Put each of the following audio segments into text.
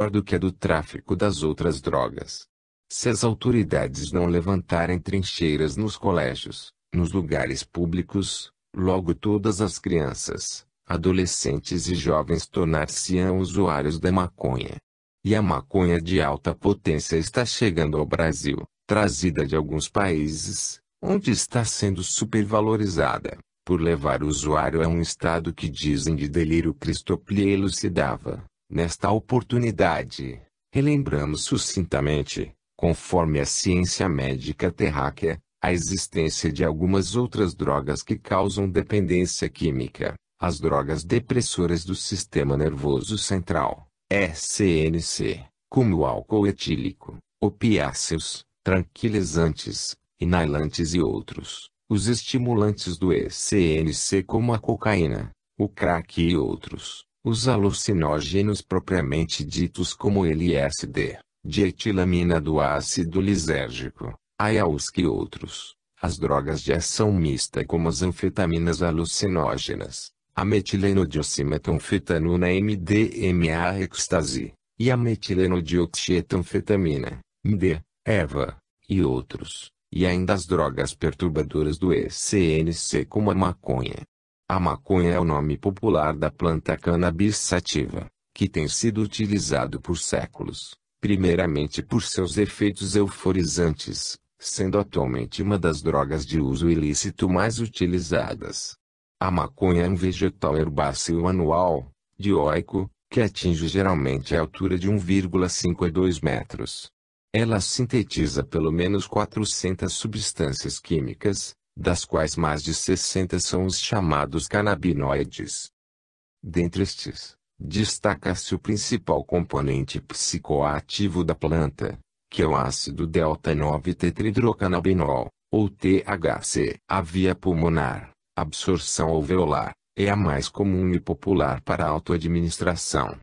do que a do tráfico das outras drogas. Se as autoridades não levantarem trincheiras nos colégios, nos lugares públicos, logo todas as crianças, adolescentes e jovens tornar-se-ão usuários da maconha. E a maconha de alta potência está chegando ao Brasil, trazida de alguns países, onde está sendo supervalorizada, por levar o usuário a um estado que dizem de delírio. Christophe elucidava. Nesta oportunidade, relembramos sucintamente, conforme a ciência médica terráquea, a existência de algumas outras drogas que causam dependência química, as drogas depressoras do sistema nervoso central, SNC, como o álcool etílico, opiáceos, tranquilizantes, inhalantes e outros, os estimulantes do SNC como a cocaína, o crack e outros, os alucinógenos propriamente ditos como LSD, dietilamina do ácido lisérgico, ayahuasca e outros, as drogas de ação mista como as anfetaminas alucinógenas, a metilenodioximetanfetamina MDMA êxtase, e a metilenodioxietanfetamina, MD, EVA, e outros, e ainda as drogas perturbadoras do SNC como a maconha. A maconha é o nome popular da planta cannabis sativa, que tem sido utilizado por séculos, primeiramente por seus efeitos euforizantes, sendo atualmente uma das drogas de uso ilícito mais utilizadas. A maconha é um vegetal herbáceo anual, dioico, que atinge geralmente a altura de 1,5 a 2 metros. Ela sintetiza pelo menos 400 substâncias químicas, das quais mais de 60 são os chamados canabinoides. Dentre estes, destaca-se o principal componente psicoativo da planta, que é o ácido delta-9-tetridrocannabinol, ou THC. A via pulmonar, absorção alveolar, é a mais comum e popular para a autoadministração.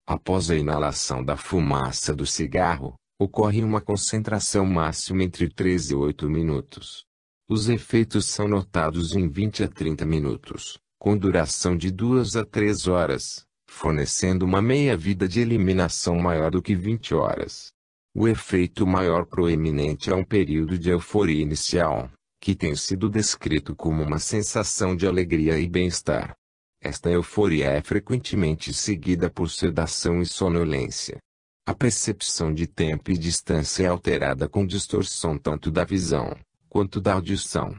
Após a inalação da fumaça do cigarro, ocorre uma concentração máxima entre 3 e 8 minutos. Os efeitos são notados em 20 a 30 minutos, com duração de 2 a 3 horas, fornecendo uma meia-vida de eliminação maior do que 20 horas. O efeito maior proeminente é um período de euforia inicial, que tem sido descrito como uma sensação de alegria e bem-estar. Esta euforia é frequentemente seguida por sedação e sonolência. A percepção de tempo e distância é alterada com distorção tanto da visão, quanto da audição.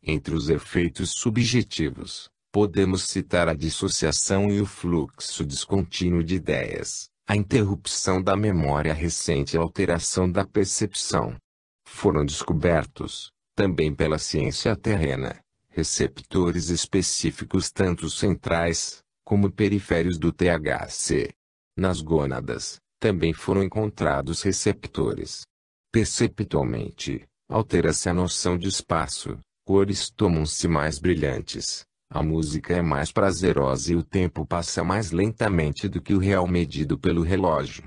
Entre os efeitos subjetivos, podemos citar a dissociação e o fluxo descontínuo de ideias, a interrupção da memória recente e a alteração da percepção. Foram descobertos, também pela ciência terrena, receptores específicos tanto centrais, como periféricos do THC. Nas gônadas, também foram encontrados receptores. Perceptualmente, altera-se a noção de espaço, cores tomam-se mais brilhantes, a música é mais prazerosa e o tempo passa mais lentamente do que o real medido pelo relógio.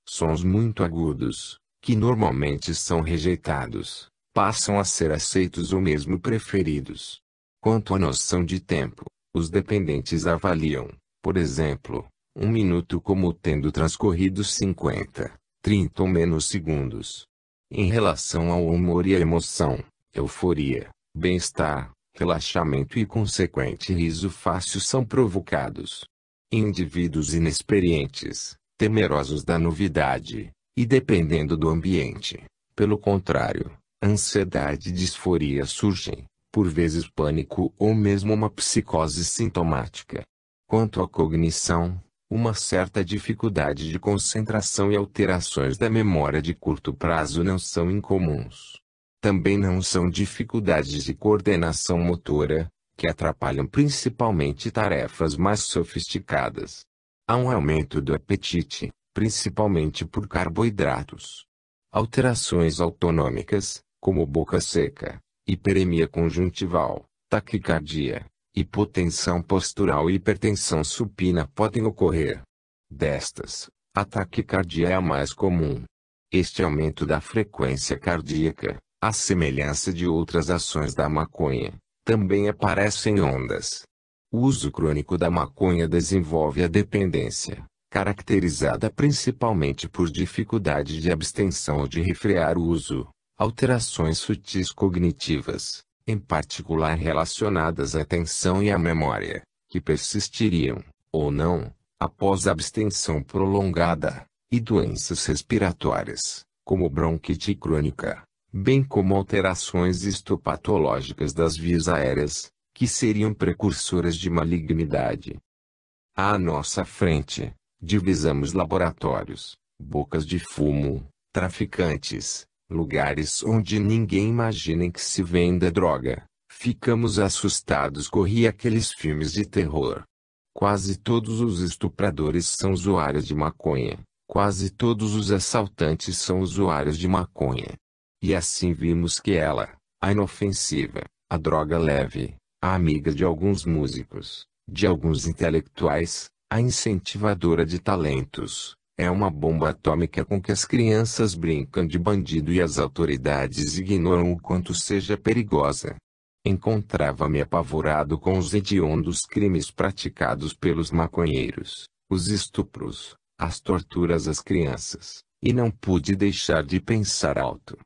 Sons muito agudos, que normalmente são rejeitados, passam a ser aceitos ou mesmo preferidos. Quanto à noção de tempo, os dependentes avaliam, por exemplo, 1 minuto como tendo transcorrido 50, 30 ou menos segundos. Em relação ao humor e à emoção, euforia, bem-estar, relaxamento e consequente riso fácil são provocados. Indivíduos inexperientes, temerosos da novidade, e dependendo do ambiente, pelo contrário, ansiedade e disforia surgem, por vezes pânico ou mesmo uma psicose sintomática. Quanto à cognição, uma certa dificuldade de concentração e alterações da memória de curto prazo não são incomuns. Também não são dificuldades de coordenação motora, que atrapalham principalmente tarefas mais sofisticadas. Há um aumento do apetite, principalmente por carboidratos. Alterações autonômicas, como boca seca, hiperemia conjuntival, taquicardia, hipotensão postural e hipertensão supina podem ocorrer. Destas, a taquicardia é a mais comum. Este aumento da frequência cardíaca, à semelhança de outras ações da maconha, também aparece em ondas. O uso crônico da maconha desenvolve a dependência, caracterizada principalmente por dificuldade de abstenção ou de refrear o uso, alterações sutis cognitivas, em particular relacionadas à atenção e à memória, que persistiriam, ou não, após a abstenção prolongada, e doenças respiratórias, como bronquite crônica, bem como alterações histopatológicas das vias aéreas, que seriam precursoras de malignidade. À nossa frente, divisamos laboratórios, bocas de fumo, traficantes, lugares onde ninguém imagina que se venda droga. Ficamos assustados. Corri aqueles filmes de terror. Quase todos os estupradores são usuários de maconha. Quase todos os assaltantes são usuários de maconha. E assim vimos que ela, a inofensiva, a droga leve, a amiga de alguns músicos, de alguns intelectuais, a incentivadora de talentos, é uma bomba atômica com que as crianças brincam de bandido e as autoridades ignoram o quanto seja perigosa. Encontrava-me apavorado com os hediondos crimes praticados pelos maconheiros, os estupros, as torturas às crianças, e não pude deixar de pensar alto.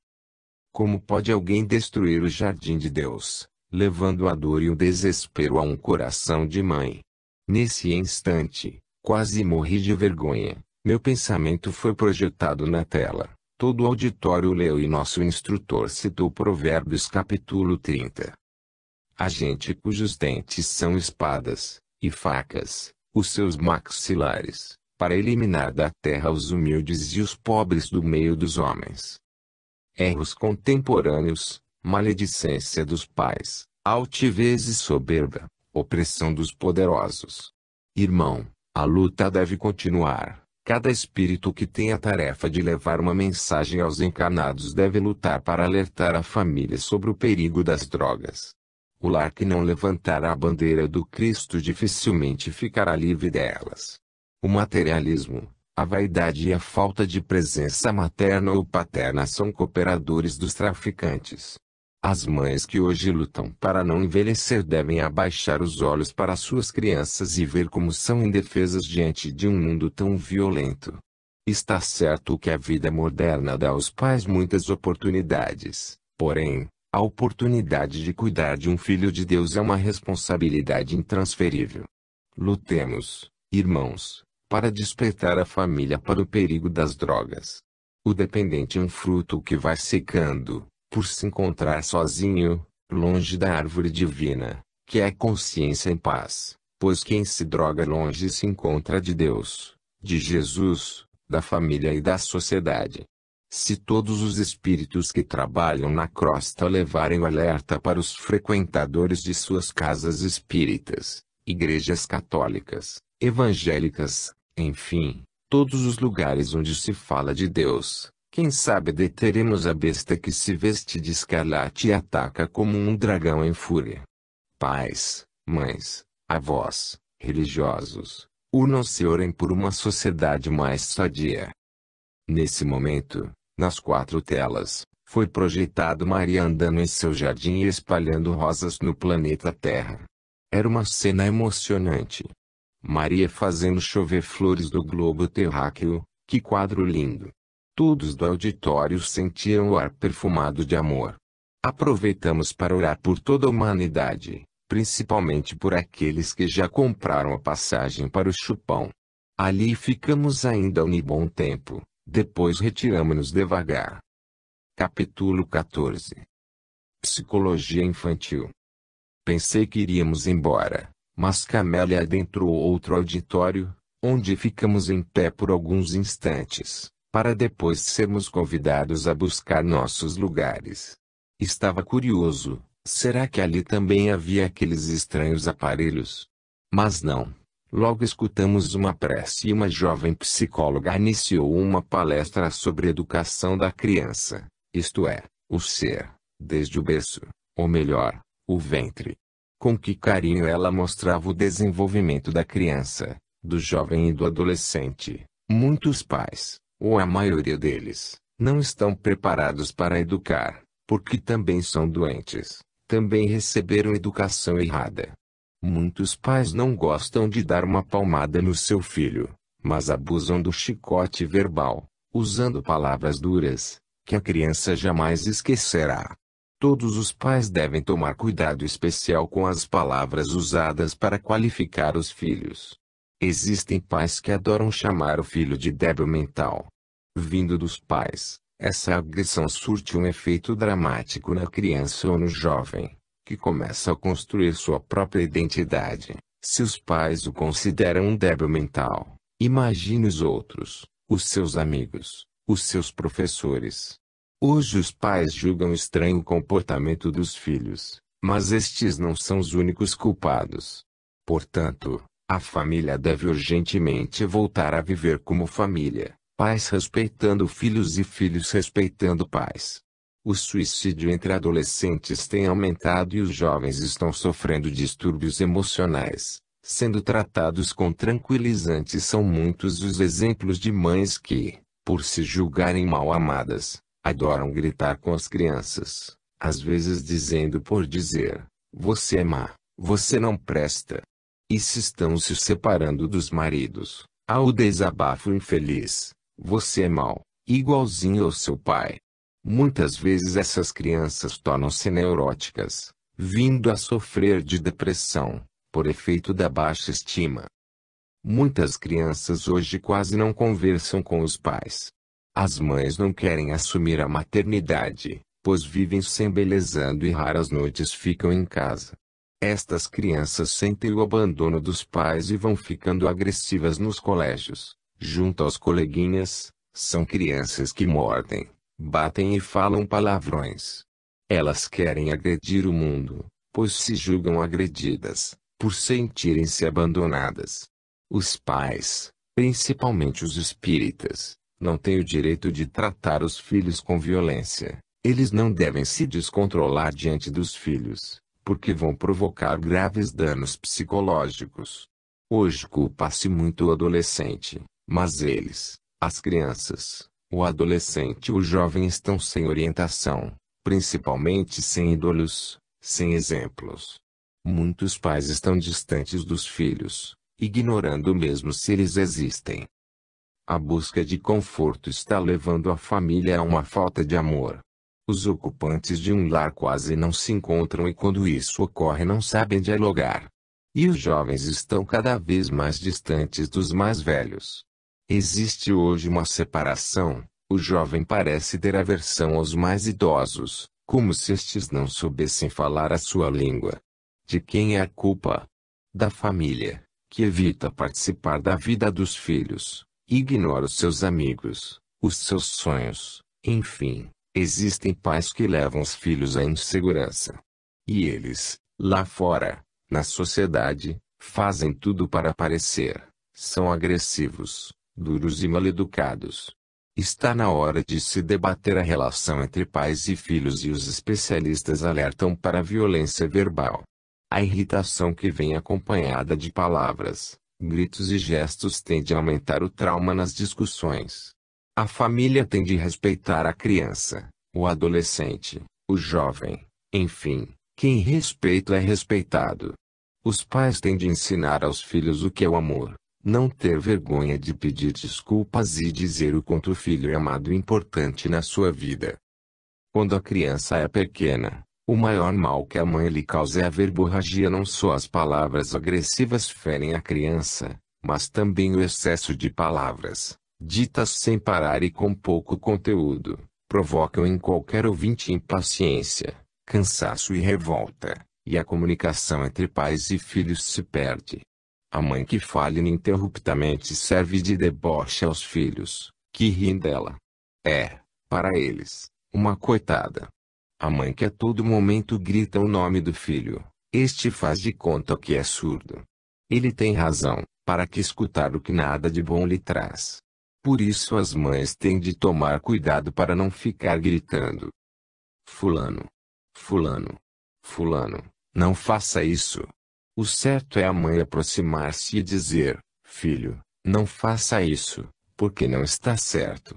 Como pode alguém destruir o jardim de Deus, levando a dor e o desespero a um coração de mãe? Nesse instante, quase morri de vergonha. Meu pensamento foi projetado na tela. Todo o auditório leu e nosso instrutor citou Provérbios capítulo 30. A gente cujos dentes são espadas, e facas, os seus maxilares, para eliminar da terra os humildes e os pobres do meio dos homens. Erros contemporâneos, maledicência dos pais, altivez e soberba, opressão dos poderosos. Irmão, a luta deve continuar. Cada espírito que tem a tarefa de levar uma mensagem aos encarnados deve lutar para alertar a família sobre o perigo das drogas. O lar que não levantar a bandeira do Cristo dificilmente ficará livre delas. O materialismo, a vaidade e a falta de presença materna ou paterna são cooperadores dos traficantes. As mães que hoje lutam para não envelhecer devem abaixar os olhos para suas crianças e ver como são indefesas diante de um mundo tão violento. Está certo que a vida moderna dá aos pais muitas oportunidades, porém, a oportunidade de cuidar de um filho de Deus é uma responsabilidade intransferível. Lutemos, irmãos, para despertar a família para o perigo das drogas. O dependente é um fruto que vai secando, por se encontrar sozinho, longe da árvore divina, que é a consciência em paz, pois quem se droga longe se encontra de Deus, de Jesus, da família e da sociedade. Se todos os espíritos que trabalham na crosta levarem o alerta para os frequentadores de suas casas espíritas, igrejas católicas, evangélicas, enfim, todos os lugares onde se fala de Deus, quem sabe deteremos a besta que se veste de escarlate e ataca como um dragão em fúria. Pais, mães, avós, religiosos, unam-se e orem por uma sociedade mais sadia. Nesse momento, nas 4 telas, foi projetado Maria andando em seu jardim e espalhando rosas no planeta Terra. Era uma cena emocionante. Maria fazendo chover flores do globo terráqueo, que quadro lindo! Todos do auditório sentiram o ar perfumado de amor. Aproveitamos para orar por toda a humanidade, principalmente por aqueles que já compraram a passagem para o Chupão. Ali ficamos ainda um bom tempo. Depois retiramo-nos devagar. Capítulo 14. Psicologia infantil. Pensei que iríamos embora, mas Camélia adentrou outro auditório, onde ficamos em pé por alguns instantes, para depois sermos convidados a buscar nossos lugares. Estava curioso, será que ali também havia aqueles estranhos aparelhos? Mas não. Logo escutamos uma prece e uma jovem psicóloga iniciou uma palestra sobre educação da criança, isto é, o ser, desde o berço, ou melhor, o ventre. Com que carinho ela mostrava o desenvolvimento da criança, do jovem e do adolescente. Muitos pais, ou a maioria deles, não estão preparados para educar, porque também são doentes, também receberam educação errada. Muitos pais não gostam de dar uma palmada no seu filho, mas abusam do chicote verbal, usando palavras duras, que a criança jamais esquecerá. Todos os pais devem tomar cuidado especial com as palavras usadas para qualificar os filhos. Existem pais que adoram chamar o filho de débil mental. Vindo dos pais, essa agressão surte um efeito dramático na criança ou no jovem, que começa a construir sua própria identidade. Se os pais o consideram um débil mental, imagine os outros, os seus amigos, os seus professores. Hoje os pais julgam estranho o comportamento dos filhos, mas estes não são os únicos culpados. Portanto, a família deve urgentemente voltar a viver como família, pais respeitando filhos e filhos respeitando pais. O suicídio entre adolescentes tem aumentado e os jovens estão sofrendo distúrbios emocionais, sendo tratados com tranquilizantes. São muitos os exemplos de mães que, por se julgarem mal amadas, adoram gritar com as crianças, às vezes dizendo por dizer: "Você é má, você não presta." E se estão se separando dos maridos, há o desabafo infeliz: "Você é mau, igualzinho ao seu pai." Muitas vezes essas crianças tornam-se neuróticas, vindo a sofrer de depressão, por efeito da baixa estima. Muitas crianças hoje quase não conversam com os pais. As mães não querem assumir a maternidade, pois vivem se embelezando e raras noites ficam em casa. Estas crianças sentem o abandono dos pais e vão ficando agressivas nos colégios, junto aos coleguinhas. São crianças que mordem, batem e falam palavrões. Elas querem agredir o mundo, pois se julgam agredidas, por sentirem-se abandonadas. Os pais, principalmente os espíritas, não têm o direito de tratar os filhos com violência. Eles não devem se descontrolar diante dos filhos, porque vão provocar graves danos psicológicos. Hoje culpa-se muito o adolescente, mas eles, as crianças, o adolescente e o jovem estão sem orientação, principalmente sem ídolos, sem exemplos. Muitos pais estão distantes dos filhos, ignorando mesmo se eles existem. A busca de conforto está levando a família a uma falta de amor. Os ocupantes de um lar quase não se encontram e quando isso ocorre não sabem dialogar. E os jovens estão cada vez mais distantes dos mais velhos. Existe hoje uma separação. O jovem parece ter aversão aos mais idosos, como se estes não soubessem falar a sua língua. De quem é a culpa? Da família, que evita participar da vida dos filhos, ignora os seus amigos, os seus sonhos, enfim, existem pais que levam os filhos à insegurança. E eles, lá fora, na sociedade, fazem tudo para aparecer, são agressivos, duros e mal-educados. Está na hora de se debater a relação entre pais e filhos e os especialistas alertam para a violência verbal. A irritação que vem acompanhada de palavras, gritos e gestos tende a aumentar o trauma nas discussões. A família tem de respeitar a criança, o adolescente, o jovem, enfim, quem respeita é respeitado. Os pais têm de ensinar aos filhos o que é o amor, não ter vergonha de pedir desculpas e dizer o quanto o filho é amado e importante na sua vida. Quando a criança é pequena, o maior mal que a mãe lhe causa é a verborragia. Não só as palavras agressivas ferem a criança, mas também o excesso de palavras, ditas sem parar e com pouco conteúdo, provocam em qualquer ouvinte impaciência, cansaço e revolta, e a comunicação entre pais e filhos se perde. A mãe que fala ininterruptamente serve de deboche aos filhos, que riem dela. É, para eles, uma coitada. A mãe que a todo momento grita o nome do filho, este faz de conta que é surdo. Ele tem razão, para que escutar o que nada de bom lhe traz. Por isso as mães têm de tomar cuidado para não ficar gritando: "Fulano, fulano, fulano, não faça isso." O certo é a mãe aproximar-se e dizer: "Filho, não faça isso, porque não está certo."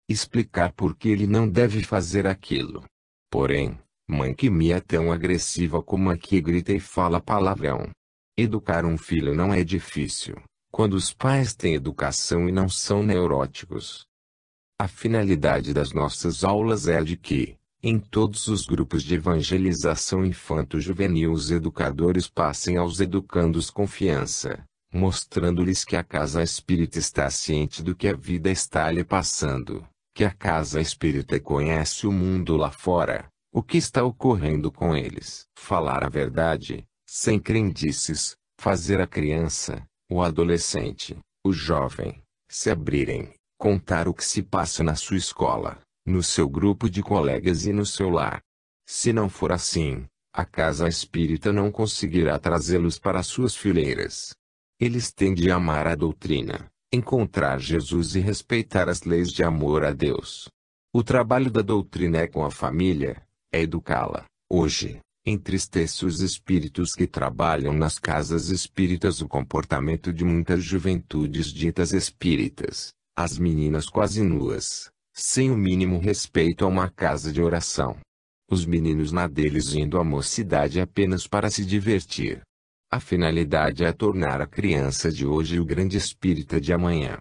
Explicar por que ele não deve fazer aquilo. Porém, mãe que me é tão agressiva como a que grita e fala palavrão. Educar um filho não é difícil, Quando os pais têm educação e não são neuróticos. A finalidade das nossas aulas é a de que, em todos os grupos de evangelização infanto-juvenil, os educadores passem aos educandos confiança, mostrando-lhes que a casa espírita está ciente do que a vida está lhe passando, que a casa espírita conhece o mundo lá fora, o que está ocorrendo com eles. Falar a verdade, sem crendices, fazer a criança, o adolescente, o jovem, se abrirem, contar o que se passa na sua escola, no seu grupo de colegas e no seu lar. Se não for assim, a casa espírita não conseguirá trazê-los para suas fileiras. Eles têm de amar a doutrina, encontrar Jesus e respeitar as leis de amor a Deus. O trabalho da doutrina é com a família, é educá-la. Hoje, entristece os espíritos que trabalham nas casas espíritas o comportamento de muitas juventudes ditas espíritas, as meninas quase nuas, sem o mínimo respeito a uma casa de oração. Os meninos na deles indo à mocidade apenas para se divertir. A finalidade é tornar a criança de hoje o grande espírita de amanhã.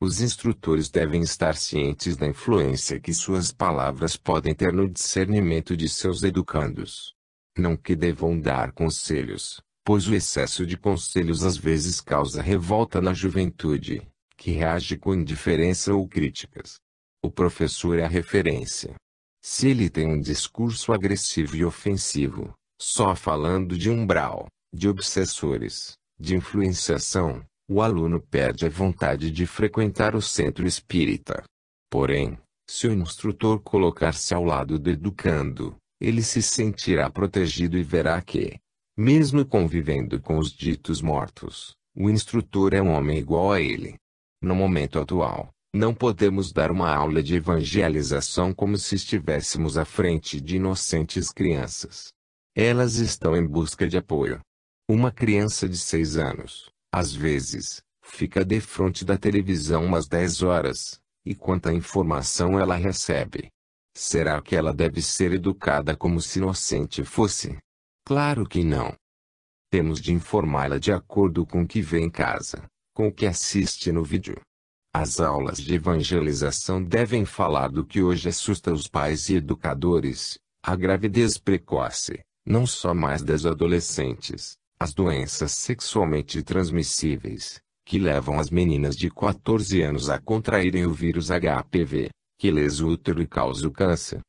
Os instrutores devem estar cientes da influência que suas palavras podem ter no discernimento de seus educandos. Não que devam dar conselhos, pois o excesso de conselhos às vezes causa revolta na juventude, que reage com indiferença ou críticas. O professor é a referência. Se ele tem um discurso agressivo e ofensivo, só falando de umbral, de obsessores, de influenciação, o aluno perde a vontade de frequentar o centro espírita. Porém, se o instrutor colocar-se ao lado do educando, ele se sentirá protegido e verá que, mesmo convivendo com os ditos mortos, o instrutor é um homem igual a ele. No momento atual, não podemos dar uma aula de evangelização como se estivéssemos à frente de inocentes crianças. Elas estão em busca de apoio. Uma criança de 6 anos, às vezes, fica defronte da televisão umas 10 horas, e quanta informação ela recebe. Será que ela deve ser educada como se inocente fosse? Claro que não. Temos de informá-la de acordo com o que vê em casa, com o que assiste no vídeo. As aulas de evangelização devem falar do que hoje assusta os pais e educadores, a gravidez precoce, não só mais das adolescentes, as doenças sexualmente transmissíveis, que levam as meninas de 14 anos a contraírem o vírus HPV, que lesa o útero e causa o câncer.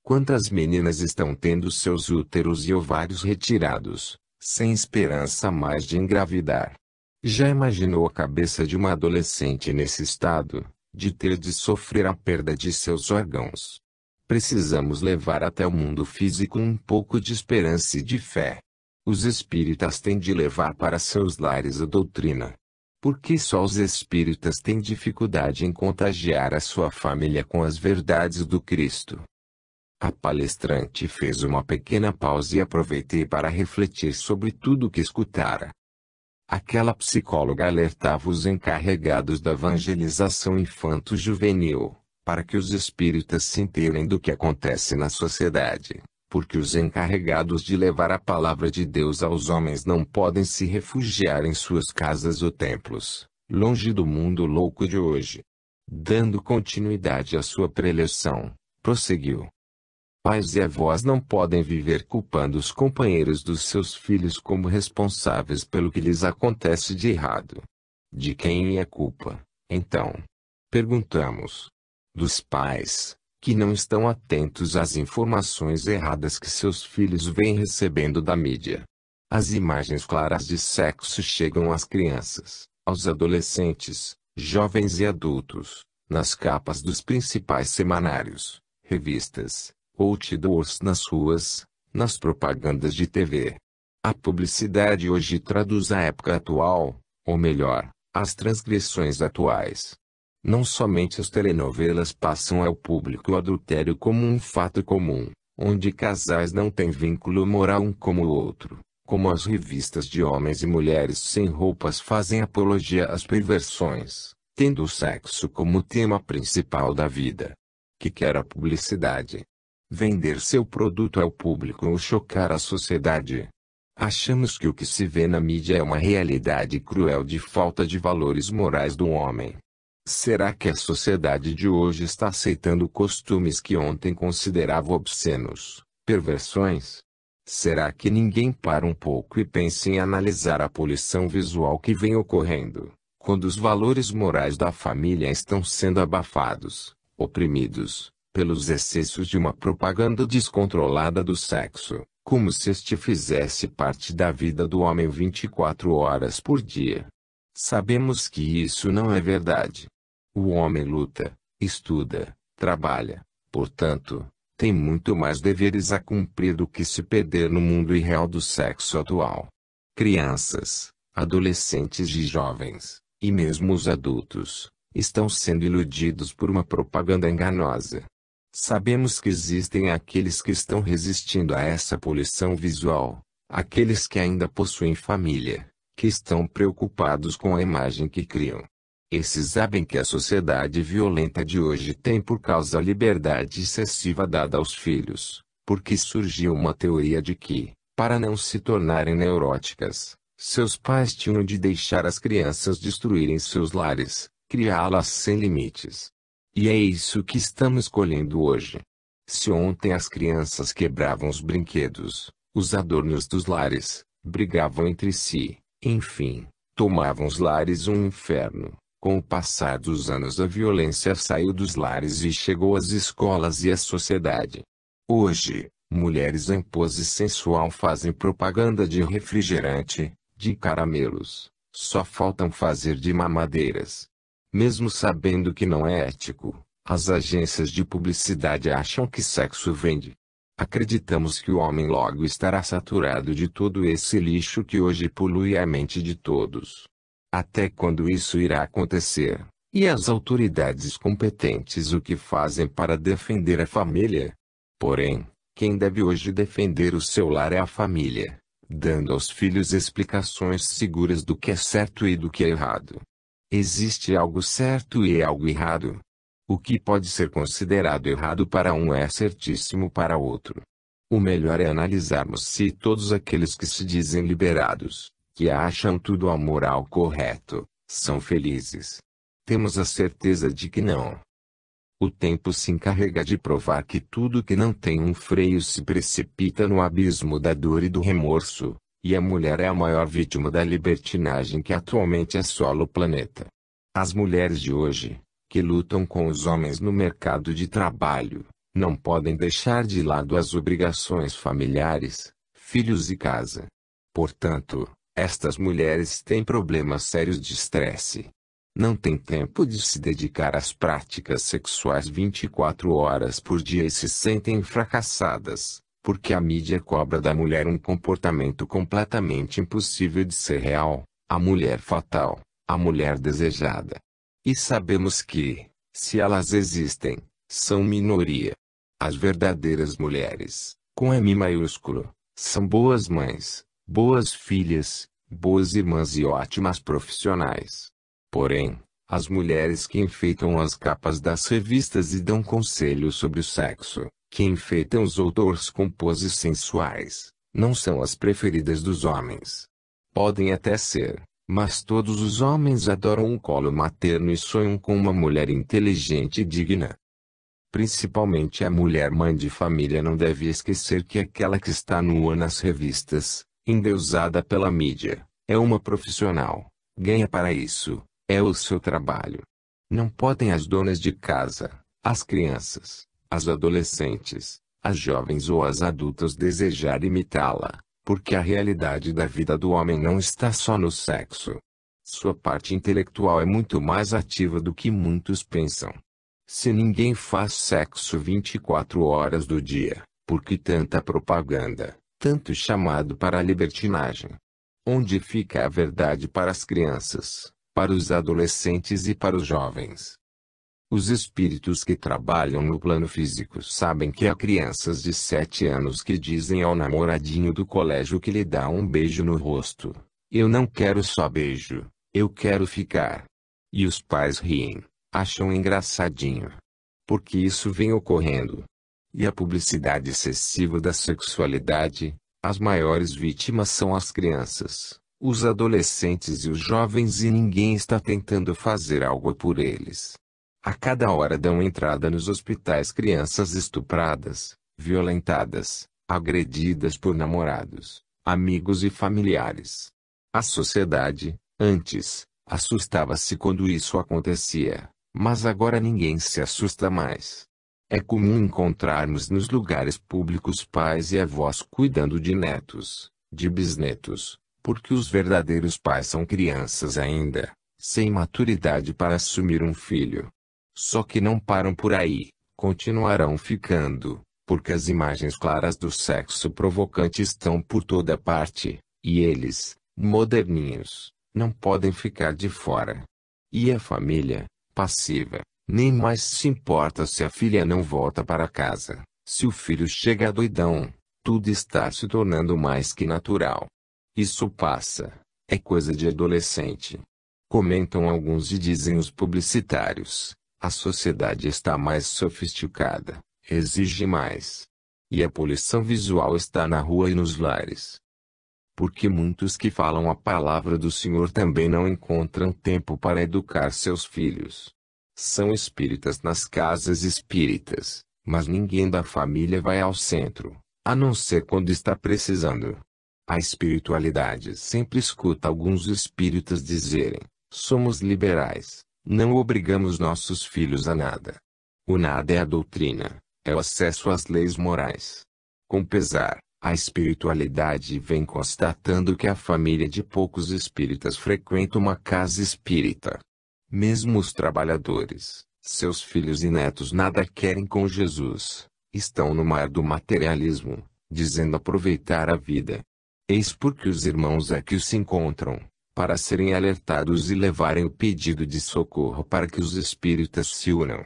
Quantas meninas estão tendo seus úteros e ovários retirados, sem esperança mais de engravidar? Já imaginou a cabeça de uma adolescente nesse estado, de ter de sofrer a perda de seus órgãos? Precisamos levar até o mundo físico um pouco de esperança e de fé. Os espíritas têm de levar para seus lares a doutrina. Por que só os espíritas têm dificuldade em contagiar a sua família com as verdades do Cristo? A palestrante fez uma pequena pausa e aproveitei para refletir sobre tudo o que escutara. Aquela psicóloga alertava os encarregados da evangelização infanto-juvenil, para que os espíritas se inteirem do que acontece na sociedade, porque os encarregados de levar a palavra de Deus aos homens não podem se refugiar em suas casas ou templos, longe do mundo louco de hoje. Dando continuidade à sua preleção, prosseguiu. Pais e avós não podem viver culpando os companheiros dos seus filhos como responsáveis pelo que lhes acontece de errado. De quem é a culpa, então? Perguntamos. Dos pais, que não estão atentos às informações erradas que seus filhos vêm recebendo da mídia. As imagens claras de sexo chegam às crianças, aos adolescentes, jovens e adultos, nas capas dos principais semanários, revistas, outdoors nas ruas, nas propagandas de TV. A publicidade hoje traduz a época atual, ou melhor, as transgressões atuais. Não somente as telenovelas passam ao público o adultério como um fato comum, onde casais não têm vínculo moral um como o outro, como as revistas de homens e mulheres sem roupas fazem apologia às perversões, tendo o sexo como tema principal da vida. Que quer a publicidade? Vender seu produto ao público ou chocar a sociedade? Achamos que o que se vê na mídia é uma realidade cruel de falta de valores morais do homem. Será que a sociedade de hoje está aceitando costumes que ontem considerava obscenos, perversões? Será que ninguém para um pouco e pensa em analisar a poluição visual que vem ocorrendo, quando os valores morais da família estão sendo abafados, oprimidos, pelos excessos de uma propaganda descontrolada do sexo, como se este fizesse parte da vida do homem 24 horas por dia? Sabemos que isso não é verdade. O homem luta, estuda, trabalha, portanto, tem muito mais deveres a cumprir do que se perder no mundo irreal do sexo atual. Crianças, adolescentes e jovens, e mesmo os adultos, estão sendo iludidos por uma propaganda enganosa. Sabemos que existem aqueles que estão resistindo a essa poluição visual, aqueles que ainda possuem família, que estão preocupados com a imagem que criam. Esses sabem que a sociedade violenta de hoje tem por causa a liberdade excessiva dada aos filhos, porque surgiu uma teoria de que, para não se tornarem neuróticas, seus pais tinham de deixar as crianças destruírem seus lares, criá-las sem limites. E é isso que estamos colhendo hoje. Se ontem as crianças quebravam os brinquedos, os adornos dos lares, brigavam entre si, enfim, tomavam os lares um inferno. Com o passar dos anos a violência saiu dos lares e chegou às escolas e à sociedade. Hoje, mulheres em pose sensual fazem propaganda de refrigerante, de caramelos, só faltam fazer de mamadeiras. Mesmo sabendo que não é ético, as agências de publicidade acham que sexo vende. Acreditamos que o homem logo estará saturado de todo esse lixo que hoje polui a mente de todos. Até quando isso irá acontecer? E as autoridades competentes o que fazem para defender a família? Porém, quem deve hoje defender o seu lar é a família, dando aos filhos explicações seguras do que é certo e do que é errado. Existe algo certo e algo errado. O que pode ser considerado errado para um é certíssimo para outro. O melhor é analisarmos se todos aqueles que se dizem liberados, que acham tudo amoral correto, são felizes. Temos a certeza de que não. O tempo se encarrega de provar que tudo que não tem um freio se precipita no abismo da dor e do remorso, e a mulher é a maior vítima da libertinagem que atualmente assola o planeta. As mulheres de hoje, que lutam com os homens no mercado de trabalho, não podem deixar de lado as obrigações familiares, filhos e casa. Portanto, estas mulheres têm problemas sérios de estresse. Não têm tempo de se dedicar às práticas sexuais 24 horas por dia e se sentem fracassadas, porque a mídia cobra da mulher um comportamento completamente impossível de ser real, a mulher fatal, a mulher desejada. E sabemos que, se elas existem, são minoria. As verdadeiras mulheres, com M maiúsculo, são boas mães, boas filhas, boas irmãs e ótimas profissionais. Porém, as mulheres que enfeitam as capas das revistas e dão conselhos sobre o sexo, que enfeitam os outdoors com poses sensuais, não são as preferidas dos homens. Podem até ser, mas todos os homens adoram um colo materno e sonham com uma mulher inteligente e digna. Principalmente a mulher mãe de família não deve esquecer que aquela que está nua nas revistas, endeusada pela mídia, é uma profissional, ganha para isso, é o seu trabalho. Não podem as donas de casa, as crianças, as adolescentes, as jovens ou as adultas desejar imitá-la, porque a realidade da vida do homem não está só no sexo. Sua parte intelectual é muito mais ativa do que muitos pensam. Se ninguém faz sexo 24 horas do dia, por que tanta propaganda, tanto chamado para a libertinagem? Onde fica a verdade para as crianças, para os adolescentes e para os jovens? Os espíritos que trabalham no plano físico sabem que há crianças de 7 anos que dizem ao namoradinho do colégio que lhe dá um beijo no rosto: "Eu não quero só beijo, eu quero ficar." E os pais riem, acham engraçadinho. Porque isso vem ocorrendo. E a publicidade excessiva da sexualidade, As maiores vítimas são as crianças, os adolescentes e os jovens, e ninguém está tentando fazer algo por eles. A cada hora dão entrada nos hospitais crianças estupradas, violentadas, agredidas por namorados, amigos e familiares. A sociedade, antes, assustava-se quando isso acontecia, mas agora ninguém se assusta mais. É comum encontrarmos nos lugares públicos pais e avós cuidando de netos, de bisnetos, porque os verdadeiros pais são crianças ainda, sem maturidade para assumir um filho. Só que não param por aí, continuarão ficando, porque as imagens claras do sexo provocante estão por toda parte, e eles, moderninhos, não podem ficar de fora. E a família, passiva, nem mais se importa se a filha não volta para casa, se o filho chega doidão, tudo está se tornando mais que natural. Isso passa, é coisa de adolescente. Comentam alguns e dizem os publicitários, a sociedade está mais sofisticada, exige mais. E a poluição visual está na rua e nos lares. Porque muitos que falam a palavra do Senhor também não encontram tempo para educar seus filhos. São espíritas nas casas espíritas, mas ninguém da família vai ao centro, a não ser quando está precisando. A espiritualidade sempre escuta alguns espíritas dizerem: somos liberais, não obrigamos nossos filhos a nada. O nada é a doutrina, é o acesso às leis morais. Com pesar, a espiritualidade vem constatando que a família de poucos espíritas frequenta uma casa espírita. Mesmo os trabalhadores, seus filhos e netos nada querem com Jesus, estão no mar do materialismo, dizendo aproveitar a vida. Eis porque os irmãos aqui se encontram, para serem alertados e levarem o pedido de socorro para que os espíritas se unam.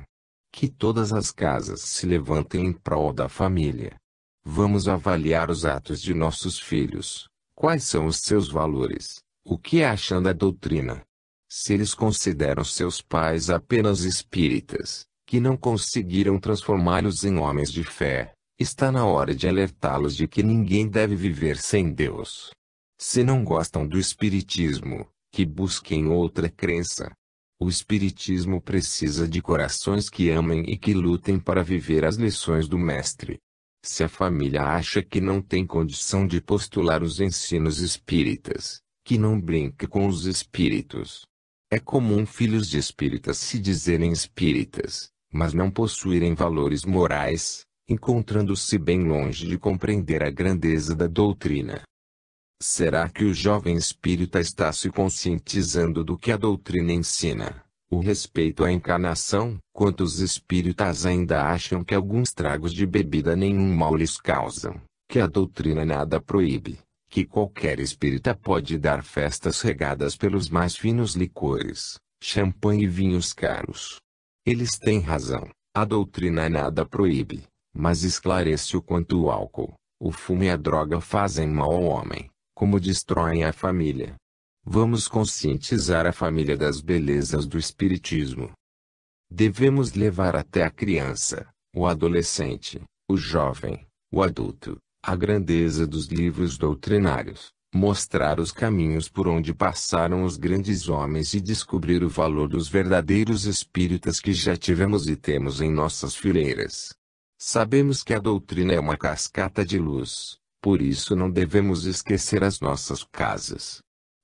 Que todas as casas se levantem em prol da família. Vamos avaliar os atos de nossos filhos. Quais são os seus valores? O que acham da doutrina? Se eles consideram seus pais apenas espíritas, que não conseguiram transformá-los em homens de fé, está na hora de alertá-los de que ninguém deve viver sem Deus. Se não gostam do espiritismo, que busquem outra crença. O espiritismo precisa de corações que amem e que lutem para viver as lições do mestre. Se a família acha que não tem condição de postular os ensinos espíritas, que não brinque com os espíritos. É comum filhos de espíritas se dizerem espíritas, mas não possuírem valores morais, encontrando-se bem longe de compreender a grandeza da doutrina. Será que o jovem espírita está se conscientizando do que a doutrina ensina? O respeito à encarnação? Quantos espíritas ainda acham que alguns tragos de bebida nenhum mal lhes causam, que a doutrina nada proíbe, que qualquer espírita pode dar festas regadas pelos mais finos licores, champanhe e vinhos caros? Eles têm razão, a doutrina nada proíbe, mas esclarece o quanto o álcool, o fumo e a droga fazem mal ao homem, como destroem a família. Vamos conscientizar a família das belezas do espiritismo. Devemos levar até a criança, o adolescente, o jovem, o adulto, a grandeza dos livros doutrinários, mostrar os caminhos por onde passaram os grandes homens e descobrir o valor dos verdadeiros espíritas que já tivemos e temos em nossas fileiras. Sabemos que a doutrina é uma cascata de luz, por isso não devemos esquecer as nossas casas.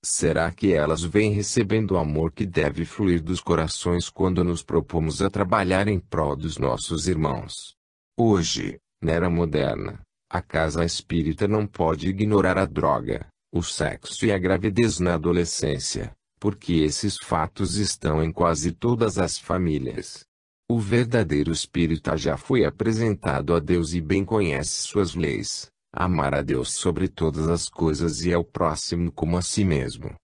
Será que elas vêm recebendo o amor que deve fluir dos corações quando nos propomos a trabalhar em prol dos nossos irmãos? Hoje, na era moderna, a casa espírita não pode ignorar a droga, o sexo e a gravidez na adolescência, porque esses fatos estão em quase todas as famílias. O verdadeiro espírita já foi apresentado a Deus e bem conhece suas leis. Amar a Deus sobre todas as coisas e ao próximo como a si mesmo.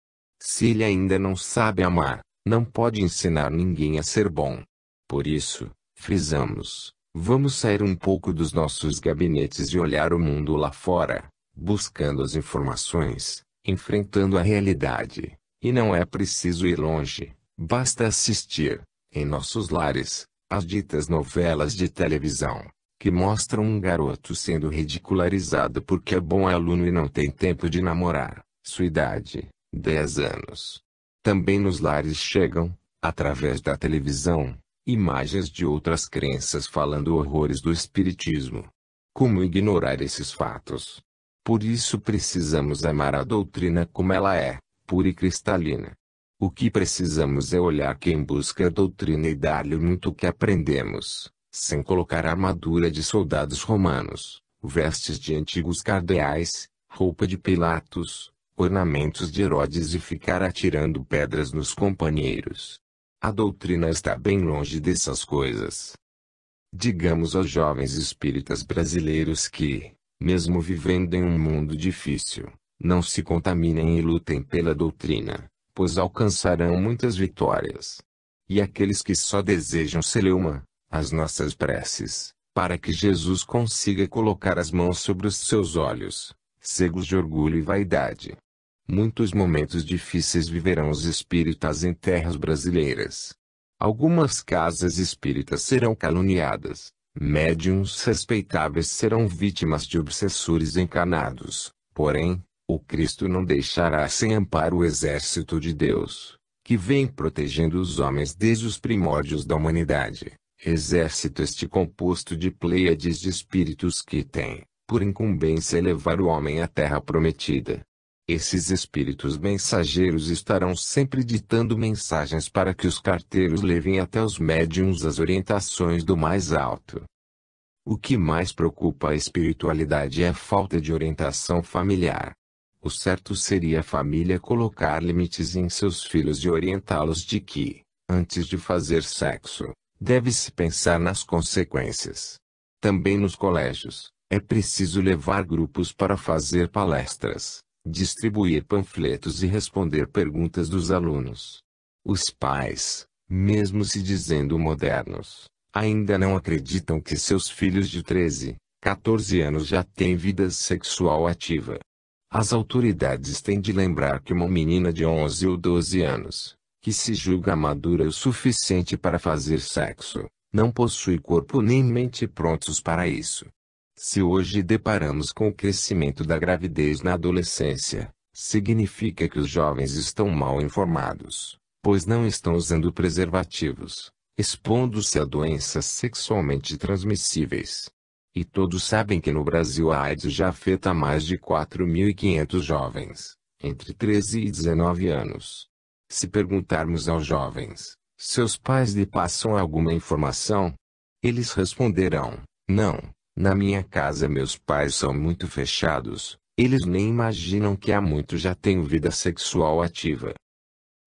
Se ele ainda não sabe amar, não pode ensinar ninguém a ser bom. Por isso, frisamos, vamos sair um pouco dos nossos gabinetes e olhar o mundo lá fora, buscando as informações, enfrentando a realidade. E não é preciso ir longe, basta assistir, em nossos lares, às ditas novelas de televisão. que mostram um garoto sendo ridicularizado porque é bom aluno e não tem tempo de namorar, sua idade, 10 anos. Também nos lares chegam, através da televisão, imagens de outras crenças falando horrores do espiritismo. Como ignorar esses fatos? Por isso precisamos amar a doutrina como ela é, pura e cristalina. O que precisamos é olhar quem busca a doutrina e dar-lhe muito o que aprendemos, sem colocar armadura de soldados romanos, vestes de antigos cardeais, roupa de Pilatos, ornamentos de Herodes e ficar atirando pedras nos companheiros. A doutrina está bem longe dessas coisas. Digamos aos jovens espíritas brasileiros que, mesmo vivendo em um mundo difícil, não se contaminem e lutem pela doutrina, pois alcançarão muitas vitórias. E aqueles que só desejam celeuma, as nossas preces, para que Jesus consiga colocar as mãos sobre os seus olhos, cegos de orgulho e vaidade. Muitos momentos difíceis viverão os espíritas em terras brasileiras. Algumas casas espíritas serão caluniadas, médiuns respeitáveis serão vítimas de obsessores encarnados, porém, o Cristo não deixará sem amparo o exército de Deus, que vem protegendo os homens desde os primórdios da humanidade, exército este composto de pleiades de espíritos que tem, por incumbência, levar o homem à terra prometida. Esses espíritos mensageiros estarão sempre ditando mensagens para que os carteiros levem até os médiuns as orientações do mais alto. O que mais preocupa a espiritualidade é a falta de orientação familiar. O certo seria a família colocar limites em seus filhos e orientá-los de que, antes de fazer sexo, deve-se pensar nas consequências. Também nos colégios, é preciso levar grupos para fazer palestras, distribuir panfletos e responder perguntas dos alunos. Os pais, mesmo se dizendo modernos, ainda não acreditam que seus filhos de 13, 14 anos já têm vida sexual ativa. As autoridades têm de lembrar que uma menina de 11 ou 12 anos, que se julga madura o suficiente para fazer sexo, não possui corpo nem mente prontos para isso. Se hoje deparamos com o crescimento da gravidez na adolescência, significa que os jovens estão mal informados, pois não estão usando preservativos, expondo-se a doenças sexualmente transmissíveis. E todos sabem que no Brasil a AIDS já afeta mais de 4.500 jovens, entre 13 e 19 anos. Se perguntarmos aos jovens, seus pais lhe passam alguma informação? Eles responderão, não. Na minha casa meus pais são muito fechados, eles nem imaginam que há muito já tenho vida sexual ativa.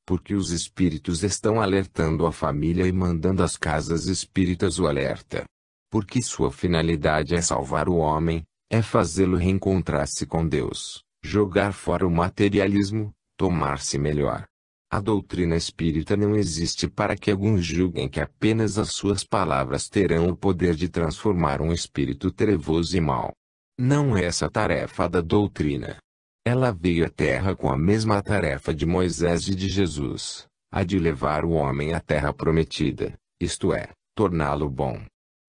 Porque os espíritos estão alertando a família e mandando às casas espíritas o alerta. Porque sua finalidade é salvar o homem, é fazê-lo reencontrar-se com Deus, jogar fora o materialismo, tornar-se melhor. A doutrina espírita não existe para que alguns julguem que apenas as suas palavras terão o poder de transformar um espírito trevoso e mau. Não é essa a tarefa da doutrina. Ela veio à Terra com a mesma tarefa de Moisés e de Jesus, a de levar o homem à Terra prometida, isto é, torná-lo bom.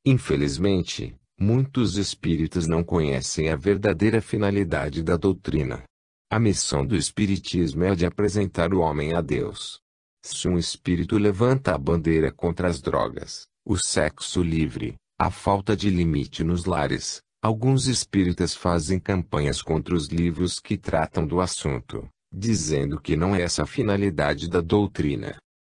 Infelizmente, muitos espíritas não conhecem a verdadeira finalidade da doutrina. A missão do Espiritismo é a de apresentar o homem a Deus. Se um espírito levanta a bandeira contra as drogas, o sexo livre, a falta de limite nos lares, alguns espíritas fazem campanhas contra os livros que tratam do assunto, dizendo que não é essa a finalidade da doutrina.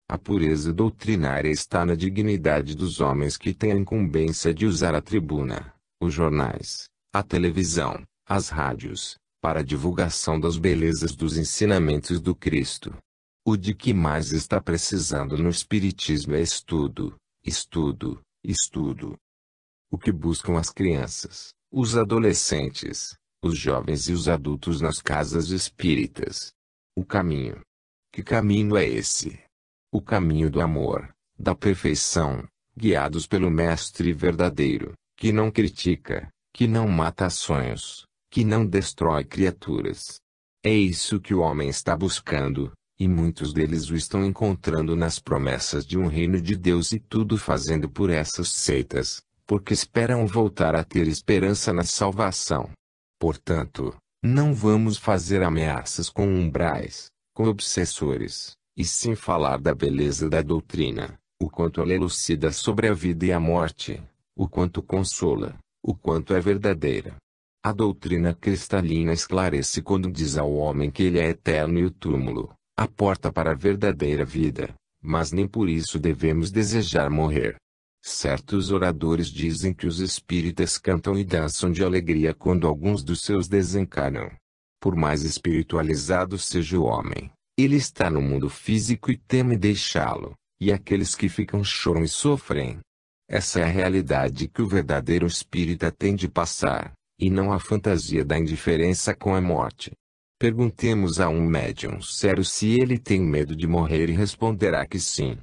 A pureza doutrinária está na dignidade dos homens que têm a incumbência de usar a tribuna, os jornais, a televisão, as rádios, para a divulgação das belezas dos ensinamentos do Cristo. O de que mais está precisando no Espiritismo é estudo, estudo, estudo. O que buscam as crianças, os adolescentes, os jovens e os adultos nas casas espíritas? O caminho. Que caminho é esse? O caminho do amor, da perfeição, guiados pelo Mestre verdadeiro, que não critica, que não mata sonhos, que não destrói criaturas. É isso que o homem está buscando, e muitos deles o estão encontrando nas promessas de um reino de Deus e tudo fazendo por essas seitas, porque esperam voltar a ter esperança na salvação. Portanto, não vamos fazer ameaças com umbrais, com obsessores, e sim falar da beleza da doutrina, o quanto ela elucida sobre a vida e a morte, o quanto consola, o quanto é verdadeira. A doutrina cristalina esclarece quando diz ao homem que ele é eterno e o túmulo, a porta para a verdadeira vida, mas nem por isso devemos desejar morrer. Certos oradores dizem que os espíritas cantam e dançam de alegria quando alguns dos seus desencarnam. Por mais espiritualizado seja o homem, ele está no mundo físico e teme deixá-lo, e aqueles que ficam choram e sofrem. Essa é a realidade que o verdadeiro espírita tem de passar, e não a fantasia da indiferença com a morte. Perguntemos a um médium sério se ele tem medo de morrer e responderá que sim.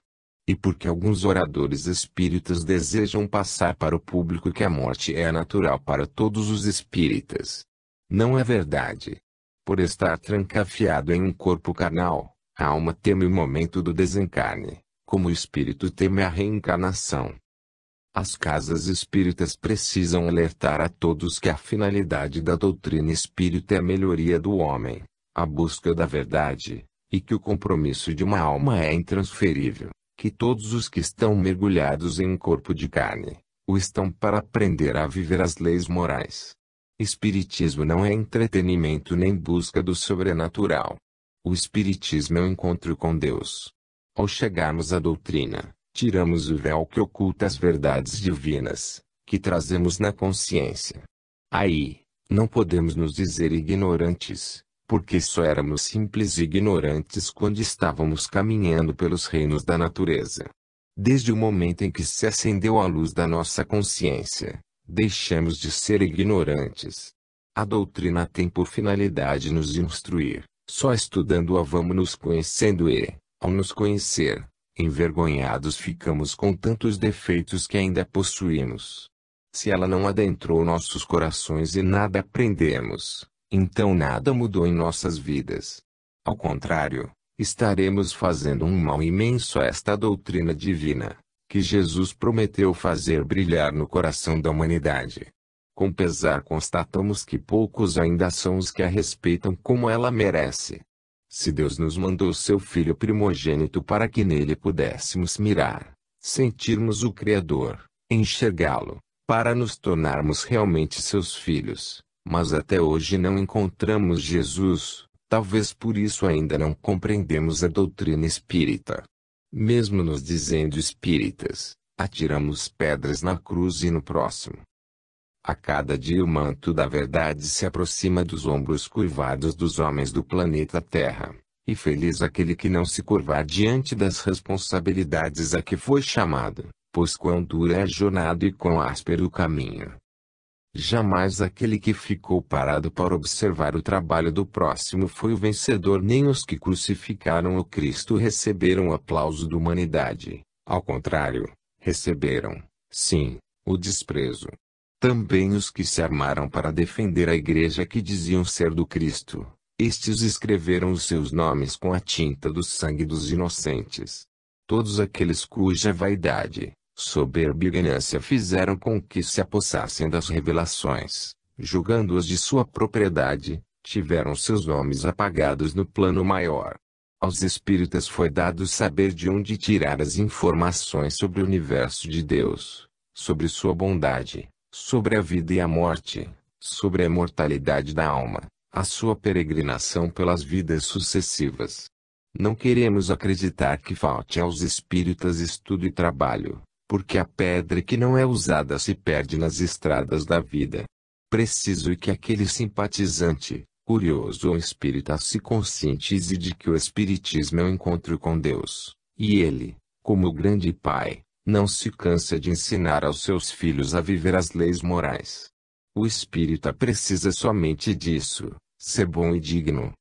E porque alguns oradores espíritas desejam passar para o público que a morte é natural para todos os espíritas. Não é verdade. Por estar trancafiado em um corpo carnal, a alma teme o momento do desencarne, como o espírito teme a reencarnação. As casas espíritas precisam alertar a todos que a finalidade da doutrina espírita é a melhoria do homem, a busca da verdade, e que o compromisso de uma alma é intransferível, que todos os que estão mergulhados em um corpo de carne, o estão para aprender a viver as leis morais. Espiritismo não é entretenimento nem busca do sobrenatural. O espiritismo é o encontro com Deus. Ao chegarmos à doutrina, tiramos o véu que oculta as verdades divinas, que trazemos na consciência. Aí, não podemos nos dizer ignorantes, porque só éramos simples ignorantes quando estávamos caminhando pelos reinos da natureza. Desde o momento em que se acendeu a luz da nossa consciência, deixamos de ser ignorantes. A doutrina tem por finalidade nos instruir. Só estudando-a vamos nos conhecendo e, ao nos conhecer, envergonhados ficamos com tantos defeitos que ainda possuímos. Se ela não adentrou nossos corações e nada aprendemos, então nada mudou em nossas vidas. Ao contrário, estaremos fazendo um mal imenso a esta doutrina divina, que Jesus prometeu fazer brilhar no coração da humanidade. Com pesar constatamos que poucos ainda são os que a respeitam como ela merece. Se Deus nos mandou seu Filho primogênito para que nele pudéssemos mirar, sentirmos o Criador, enxergá-lo, para nos tornarmos realmente seus filhos, mas até hoje não encontramos Jesus, talvez por isso ainda não compreendemos a doutrina espírita. Mesmo nos dizendo espíritas, atiramos pedras na cruz e no próximo. A cada dia o manto da verdade se aproxima dos ombros curvados dos homens do planeta Terra, e feliz aquele que não se curvar diante das responsabilidades a que foi chamado, pois quão dura é a jornada e quão áspero o caminho. Jamais aquele que ficou parado para observar o trabalho do próximo foi o vencedor, nem os que crucificaram o Cristo receberam o aplauso da humanidade. Ao contrário, receberam, sim, o desprezo. Também os que se armaram para defender a igreja que diziam ser do Cristo, estes escreveram os seus nomes com a tinta do sangue dos inocentes. Todos aqueles cuja vaidade, soberba e ganância fizeram com que se apossassem das revelações, julgando-as de sua propriedade, tiveram seus nomes apagados no plano maior. Aos espíritas foi dado saber de onde tirar as informações sobre o universo de Deus, sobre sua bondade, sobre a vida e a morte, sobre a imortalidade da alma, a sua peregrinação pelas vidas sucessivas. Não queremos acreditar que falte aos espíritas estudo e trabalho, porque a pedra que não é usada se perde nas estradas da vida. Preciso que aquele simpatizante, curioso ou espírita se conscientize de que o espiritismo é o encontro com Deus, e ele, como o grande Pai, não se cansa de ensinar aos seus filhos a viver as leis morais. O espírita precisa somente disso, ser bom e digno.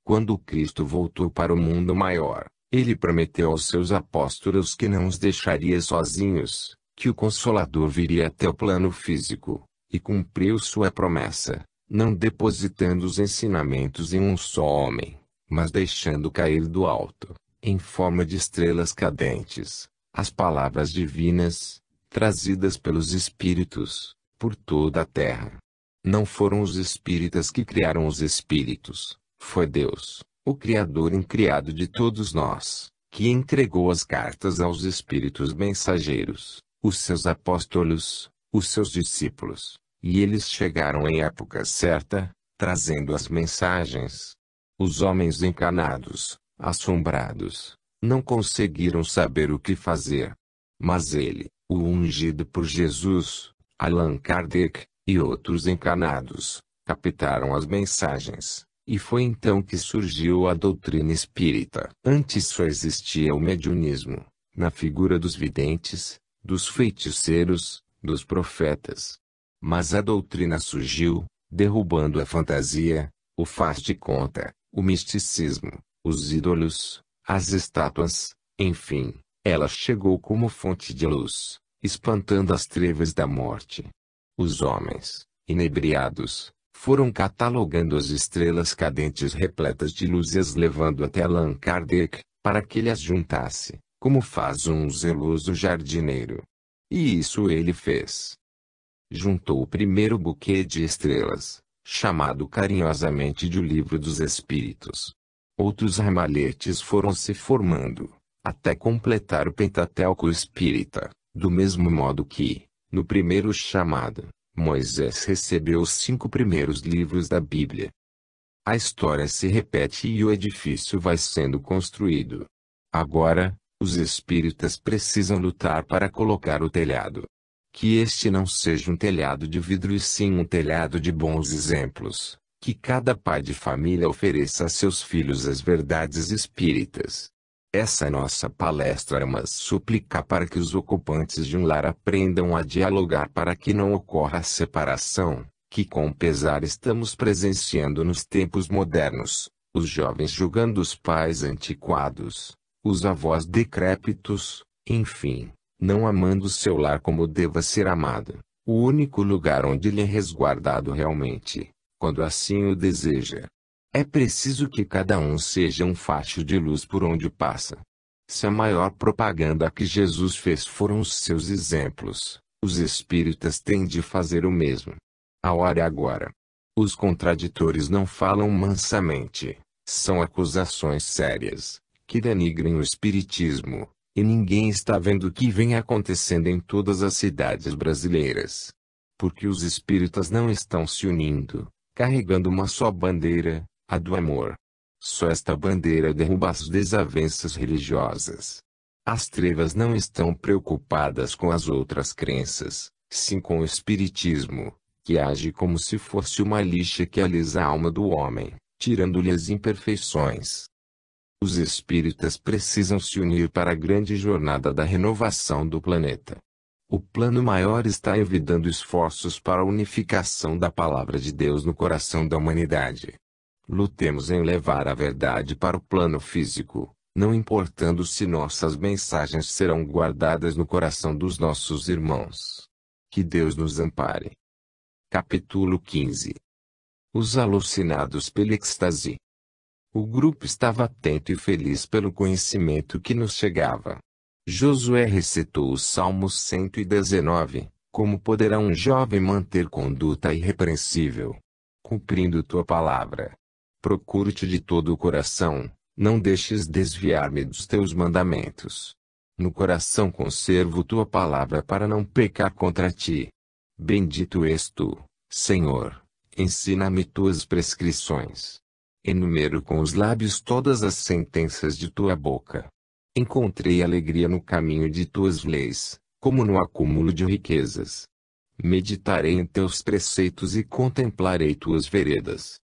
Quando Cristo voltou para o mundo maior, ele prometeu aos seus apóstolos que não os deixaria sozinhos, que o Consolador viria até o plano físico, e cumpriu sua promessa, não depositando os ensinamentos em um só homem, mas deixando cair do alto, em forma de estrelas cadentes, as palavras divinas, trazidas pelos espíritos, por toda a terra. Não foram os espíritas que criaram os espíritos, foi Deus, o Criador incriado de todos nós, que entregou as cartas aos espíritos mensageiros, os seus apóstolos, os seus discípulos, e eles chegaram em época certa, trazendo as mensagens. Os homens encanados, assombrados, não conseguiram saber o que fazer. Mas ele, o ungido por Jesus, Allan Kardec, e outros encanados, captaram as mensagens, e foi então que surgiu a doutrina espírita. Antes só existia o mediunismo, na figura dos videntes, dos feiticeiros, dos profetas. Mas a doutrina surgiu, derrubando a fantasia, o faz de conta, o misticismo, os ídolos, as estátuas, enfim, ela chegou como fonte de luz, espantando as trevas da morte. Os homens, inebriados, foram catalogando as estrelas cadentes repletas de luz e as levando até Allan Kardec, para que ele as juntasse, como faz um zeloso jardineiro. E isso ele fez. Juntou o primeiro buquê de estrelas, chamado carinhosamente de o Livro dos Espíritos. Outros ramalhetes foram se formando, até completar o Pentateuco espírita, do mesmo modo que, no primeiro chamado, Moisés recebeu os 5 primeiros livros da Bíblia. A história se repete e o edifício vai sendo construído. Agora, os espíritas precisam lutar para colocar o telhado. Que este não seja um telhado de vidro e sim um telhado de bons exemplos. Que cada pai de família ofereça a seus filhos as verdades espíritas. Essa nossa palestra é uma súplica para que os ocupantes de um lar aprendam a dialogar para que não ocorra a separação, que com pesar estamos presenciando nos tempos modernos, os jovens julgando os pais antiquados, os avós decrépitos, enfim, não amando seu lar como deva ser amado, o único lugar onde ele é resguardado realmente, quando assim o deseja. É preciso que cada um seja um facho de luz por onde passa. Se a maior propaganda que Jesus fez foram os seus exemplos, os espíritas têm de fazer o mesmo. A hora é agora. Os contraditores não falam mansamente, são acusações sérias, que denigrem o espiritismo, e ninguém está vendo o que vem acontecendo em todas as cidades brasileiras. Porque os espíritas não estão se unindo, carregando uma só bandeira, a do amor. Só esta bandeira derruba as desavenças religiosas. As trevas não estão preocupadas com as outras crenças, sim com o espiritismo, que age como se fosse uma lixa que alisa a alma do homem, tirando-lhe as imperfeições. Os espíritas precisam se unir para a grande jornada da renovação do planeta. O plano maior está envidando esforços para a unificação da palavra de Deus no coração da humanidade. Lutemos em levar a verdade para o plano físico, não importando se nossas mensagens serão guardadas no coração dos nossos irmãos. Que Deus nos ampare. Capítulo 15. Os alucinados pela êxtase. O grupo estava atento e feliz pelo conhecimento que nos chegava. Josué recitou o Salmo 119, como poderá um jovem manter conduta irrepreensível? Cumprindo tua palavra. Procuro-te de todo o coração, não deixes desviar-me dos teus mandamentos. No coração conservo tua palavra para não pecar contra ti. Bendito és tu, Senhor, ensina-me tuas prescrições. Enumero com os lábios todas as sentenças de tua boca. Encontrei alegria no caminho de tuas leis, como no acúmulo de riquezas. Meditarei em teus preceitos e contemplarei tuas veredas.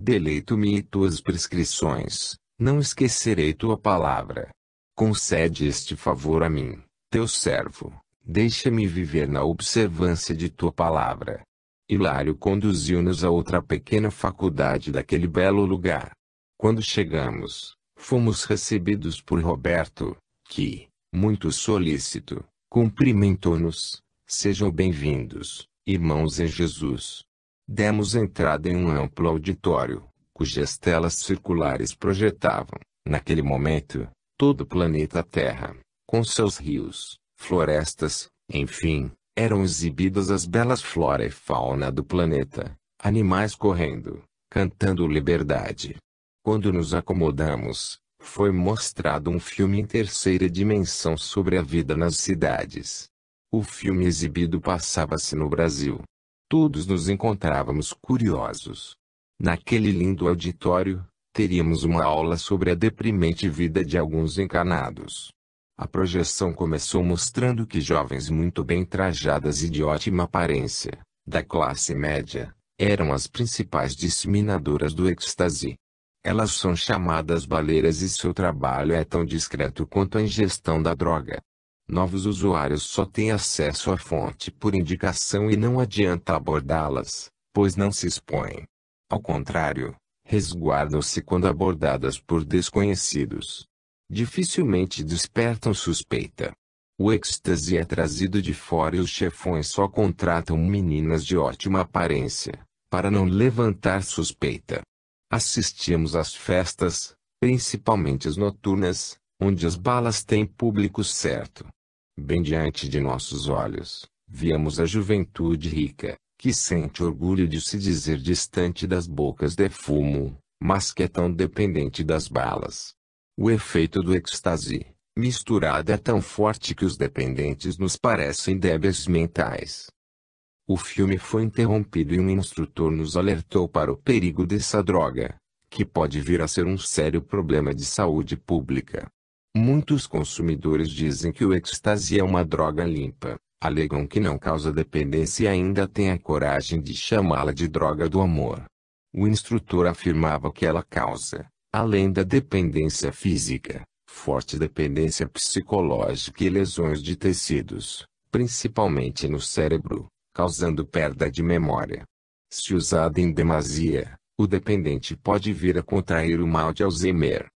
Deleito-me em tuas prescrições, não esquecerei tua palavra. Concede este favor a mim, teu servo, deixa-me viver na observância de tua palavra. Hilário conduziu-nos a outra pequena faculdade daquele belo lugar. Quando chegamos, fomos recebidos por Roberto, que, muito solícito, cumprimentou-nos. Sejam bem-vindos, irmãos em Jesus. Demos entrada em um amplo auditório, cujas telas circulares projetavam, naquele momento, todo o planeta Terra, com seus rios, florestas, Enfim, eram exibidas as belas flora e fauna do planeta, animais correndo, cantando liberdade. Quando nos acomodamos, foi mostrado um filme em terceira dimensão sobre a vida nas cidades. O filme exibido passava-se no Brasil. Todos nos encontrávamos curiosos. Naquele lindo auditório, teríamos uma aula sobre a deprimente vida de alguns encarnados. A projeção começou mostrando que jovens muito bem trajadas e de ótima aparência, da classe média, eram as principais disseminadoras do êxtase. Elas são chamadas baleiras e seu trabalho é tão discreto quanto a ingestão da droga. Novos usuários só têm acesso à fonte por indicação e não adianta abordá-las, pois não se expõem. Ao contrário, resguardam-se quando abordadas por desconhecidos. Dificilmente despertam suspeita. O êxtase é trazido de fora e os chefões só contratam meninas de ótima aparência, para não levantar suspeita. Assistimos às festas, principalmente as noturnas, onde as balas têm público certo. Bem diante de nossos olhos, víamos a juventude rica, que sente orgulho de se dizer distante das bocas de fumo, mas que é tão dependente das balas. O efeito do êxtase, misturado, é tão forte que os dependentes nos parecem débeis mentais. O filme foi interrompido e um instrutor nos alertou para o perigo dessa droga, que pode vir a ser um sério problema de saúde pública. Muitos consumidores dizem que o êxtase é uma droga limpa, alegam que não causa dependência e ainda têm a coragem de chamá-la de droga do amor. O instrutor afirmava que ela causa, além da dependência física, forte dependência psicológica e lesões de tecidos, principalmente no cérebro, causando perda de memória. Se usada em demasia, o dependente pode vir a contrair o mal de Alzheimer.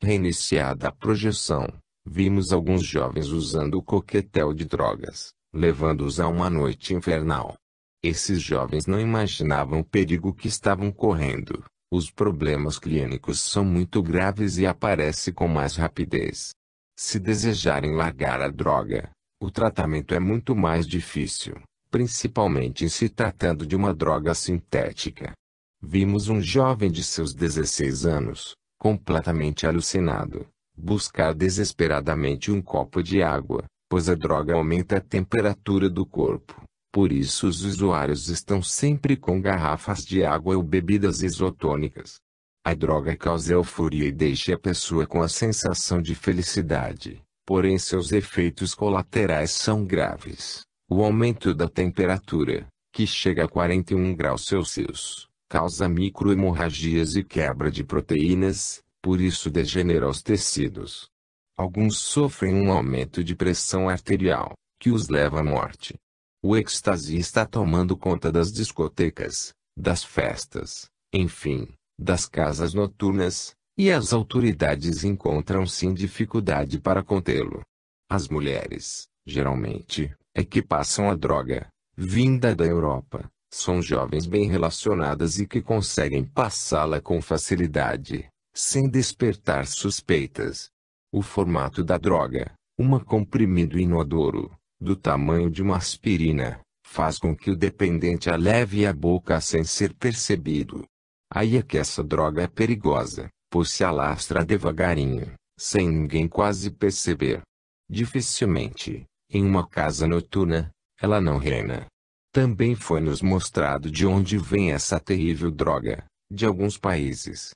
Reiniciada a projeção, vimos alguns jovens usando o coquetel de drogas, levando-os a uma noite infernal. Esses jovens não imaginavam o perigo que estavam correndo. Os problemas clínicos são muito graves e aparecem com mais rapidez. Se desejarem largar a droga, o tratamento é muito mais difícil, principalmente em se tratando de uma droga sintética. Vimos um jovem de seus 16 anos, completamente alucinado, buscar desesperadamente um copo de água, pois a droga aumenta a temperatura do corpo. Por isso os usuários estão sempre com garrafas de água ou bebidas isotônicas. A droga causa euforia e deixa a pessoa com a sensação de felicidade, porém seus efeitos colaterais são graves. O aumento da temperatura, que chega a 41 graus Celsius, causa microhemorragias e quebra de proteínas, por isso degenera os tecidos. Alguns sofrem um aumento de pressão arterial, que os leva à morte. O êxtase está tomando conta das discotecas, das festas, enfim, das casas noturnas, e as autoridades encontram-se em dificuldade para contê-lo. As mulheres, geralmente, é que passam a droga, vinda da Europa, são jovens bem relacionadas e que conseguem passá-la com facilidade, sem despertar suspeitas. O formato da droga, uma comprimido inodoro, do tamanho de uma aspirina, faz com que o dependente a leve à boca sem ser percebido. Aí é que essa droga é perigosa, pois se alastra devagarinho, sem ninguém quase perceber. Dificilmente, em uma casa noturna, ela não reina. Também foi nos mostrado de onde vem essa terrível droga, de alguns países.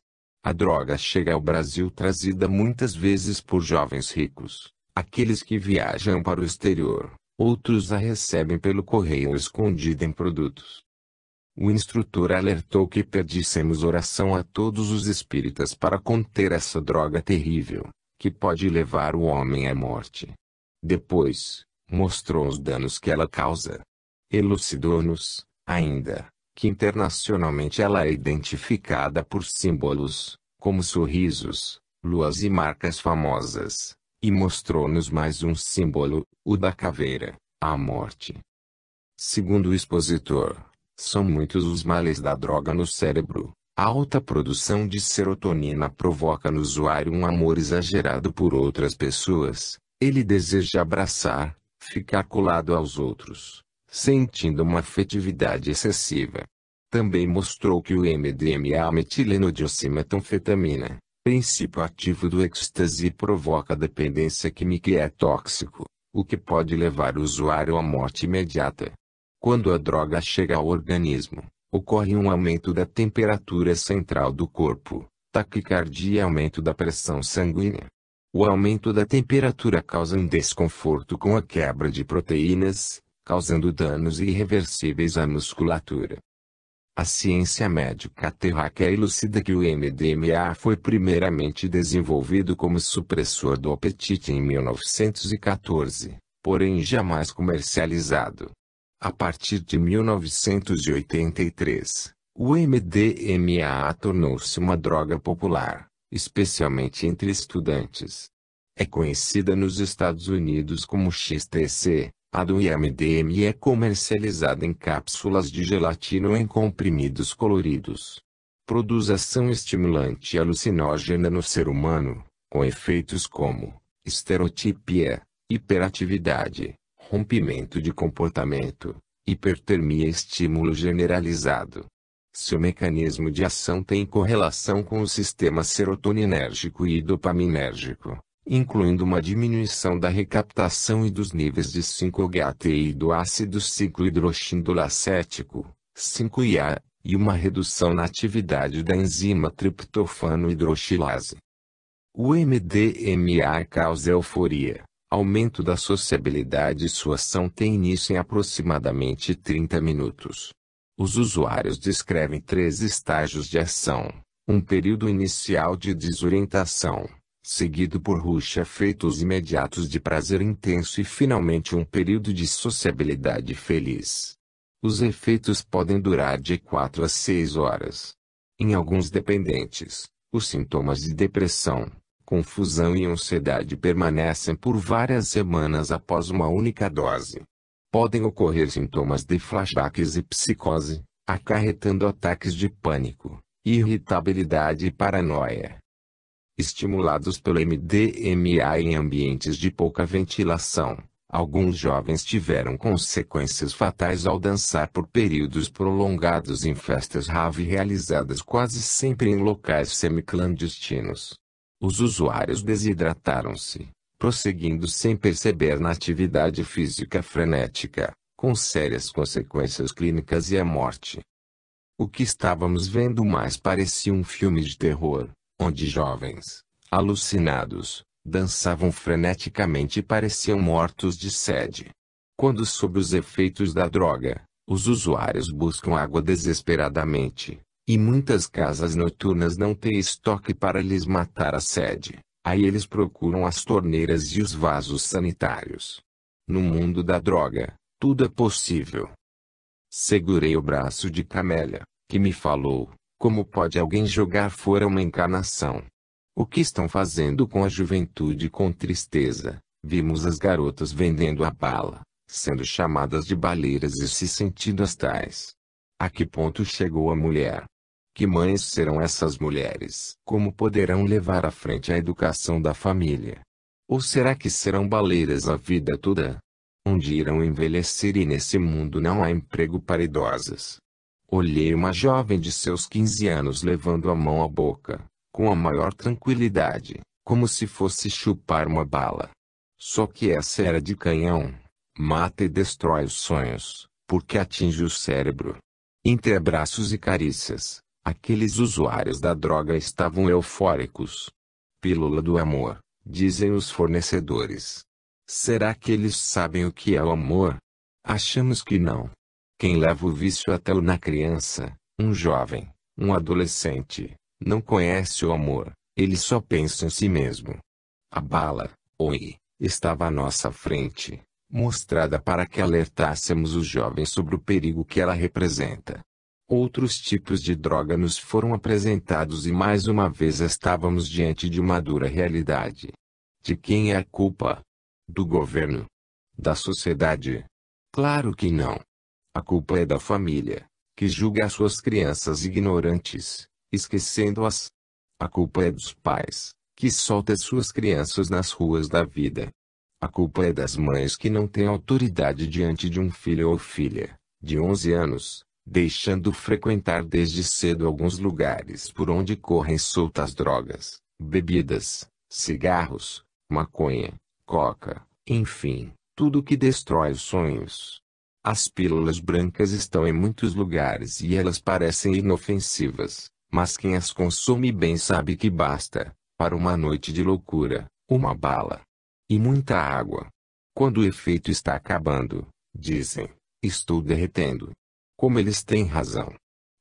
A droga chega ao Brasil trazida muitas vezes por jovens ricos, aqueles que viajam para o exterior, outros a recebem pelo correio escondida em produtos. O instrutor alertou que pedíssemos oração a todos os espíritas para conter essa droga terrível, que pode levar o homem à morte. Depois, mostrou os danos que ela causa. Elucidou-nos, ainda, que internacionalmente ela é identificada por símbolos, como sorrisos, luas e marcas famosas, e mostrou-nos mais um símbolo, o da caveira, a morte. Segundo o expositor, são muitos os males da droga no cérebro. A alta produção de serotonina provoca no usuário um amor exagerado por outras pessoas. Ele deseja abraçar, ficar colado aos outros, sentindo uma afetividade excessiva. Também mostrou que o MDMA, a metilenodeoximetanfetamina, princípio ativo do êxtase, provoca dependência química e é tóxico, o que pode levar o usuário à morte imediata. Quando a droga chega ao organismo, ocorre um aumento da temperatura central do corpo, taquicardia e aumento da pressão sanguínea. O aumento da temperatura causa um desconforto com a quebra de proteínas, causando danos irreversíveis à musculatura. A ciência médica terráquea elucida que o MDMA foi primeiramente desenvolvido como supressor do apetite em 1914, porém jamais comercializado. A partir de 1983, o MDMA tornou-se uma droga popular, especialmente entre estudantes. É conhecida nos Estados Unidos como XTC. A do MDMA é comercializada em cápsulas de gelatina ou em comprimidos coloridos. Produz ação estimulante e alucinógena no ser humano, com efeitos como estereotipia, hiperatividade, rompimento de comportamento, hipertermia e estímulo generalizado. Seu mecanismo de ação tem correlação com o sistema serotoninérgico e dopaminérgico, incluindo uma diminuição da recaptação e dos níveis de 5-HT do ácido ciclohidroxindolacético, 5-IA, e uma redução na atividade da enzima triptofano hidroxilase. O MDMA causa euforia, aumento da sociabilidade e sua ação tem início em aproximadamente 30 minutos. Os usuários descrevem 3 estágios de ação: um período inicial de desorientação, seguido por efeitos imediatos de prazer intenso e finalmente um período de sociabilidade feliz. Os efeitos podem durar de 4 a 6 horas. Em alguns dependentes, os sintomas de depressão, confusão e ansiedade permanecem por várias semanas após uma única dose. Podem ocorrer sintomas de flashbacks e psicose, acarretando ataques de pânico, irritabilidade e paranoia. Estimulados pelo MDMA em ambientes de pouca ventilação, alguns jovens tiveram consequências fatais ao dançar por períodos prolongados em festas rave realizadas quase sempre em locais semiclandestinos. Os usuários desidrataram-se, prosseguindo sem perceber na atividade física frenética, com sérias consequências clínicas e a morte. O que estávamos vendo mais parecia um filme de terror, onde jovens, alucinados, dançavam freneticamente e pareciam mortos de sede. Quando sob os efeitos da droga, os usuários buscam água desesperadamente, e muitas casas noturnas não têm estoque para lhes matar a sede. Aí eles procuram as torneiras e os vasos sanitários. No mundo da droga, tudo é possível. Segurei o braço de Camélia, que me falou: como pode alguém jogar fora uma encarnação? O que estão fazendo com a juventude? Com tristeza, vimos as garotas vendendo a bala, sendo chamadas de baleiras e se sentindo as tais. A que ponto chegou a mulher? Que mães serão essas mulheres? Como poderão levar à frente a educação da família? Ou será que serão baleiras a vida toda? Onde irão envelhecer e nesse mundo não há emprego para idosas? Olhei uma jovem de seus 15 anos levando a mão à boca, com a maior tranquilidade, como se fosse chupar uma bala. Só que essa era de canhão, mata e destrói os sonhos, porque atinge o cérebro. Entre abraços e carícias, aqueles usuários da droga estavam eufóricos. Pílula do amor, dizem os fornecedores. Será que eles sabem o que é o amor? Achamos que não. Quem leva o vício até na criança, um jovem, um adolescente, não conhece o amor, ele só pensa em si mesmo. A bala, oi, estava à nossa frente, mostrada para que alertássemos os jovens sobre o perigo que ela representa. Outros tipos de droga nos foram apresentados e mais uma vez estávamos diante de uma dura realidade. De quem é a culpa? Do governo? Da sociedade? Claro que não. A culpa é da família, que julga as suas crianças ignorantes, esquecendo-as. A culpa é dos pais, que soltam suas crianças nas ruas da vida. A culpa é das mães que não têm autoridade diante de um filho ou filha, de 11 anos, deixando frequentar desde cedo alguns lugares por onde correm soltas drogas, bebidas, cigarros, maconha, coca, enfim, tudo que destrói os sonhos. As pílulas brancas estão em muitos lugares e elas parecem inofensivas, mas quem as consome bem sabe que basta, para uma noite de loucura, uma bala e muita água. Quando o efeito está acabando, dizem, estou derretendo. Como eles têm razão.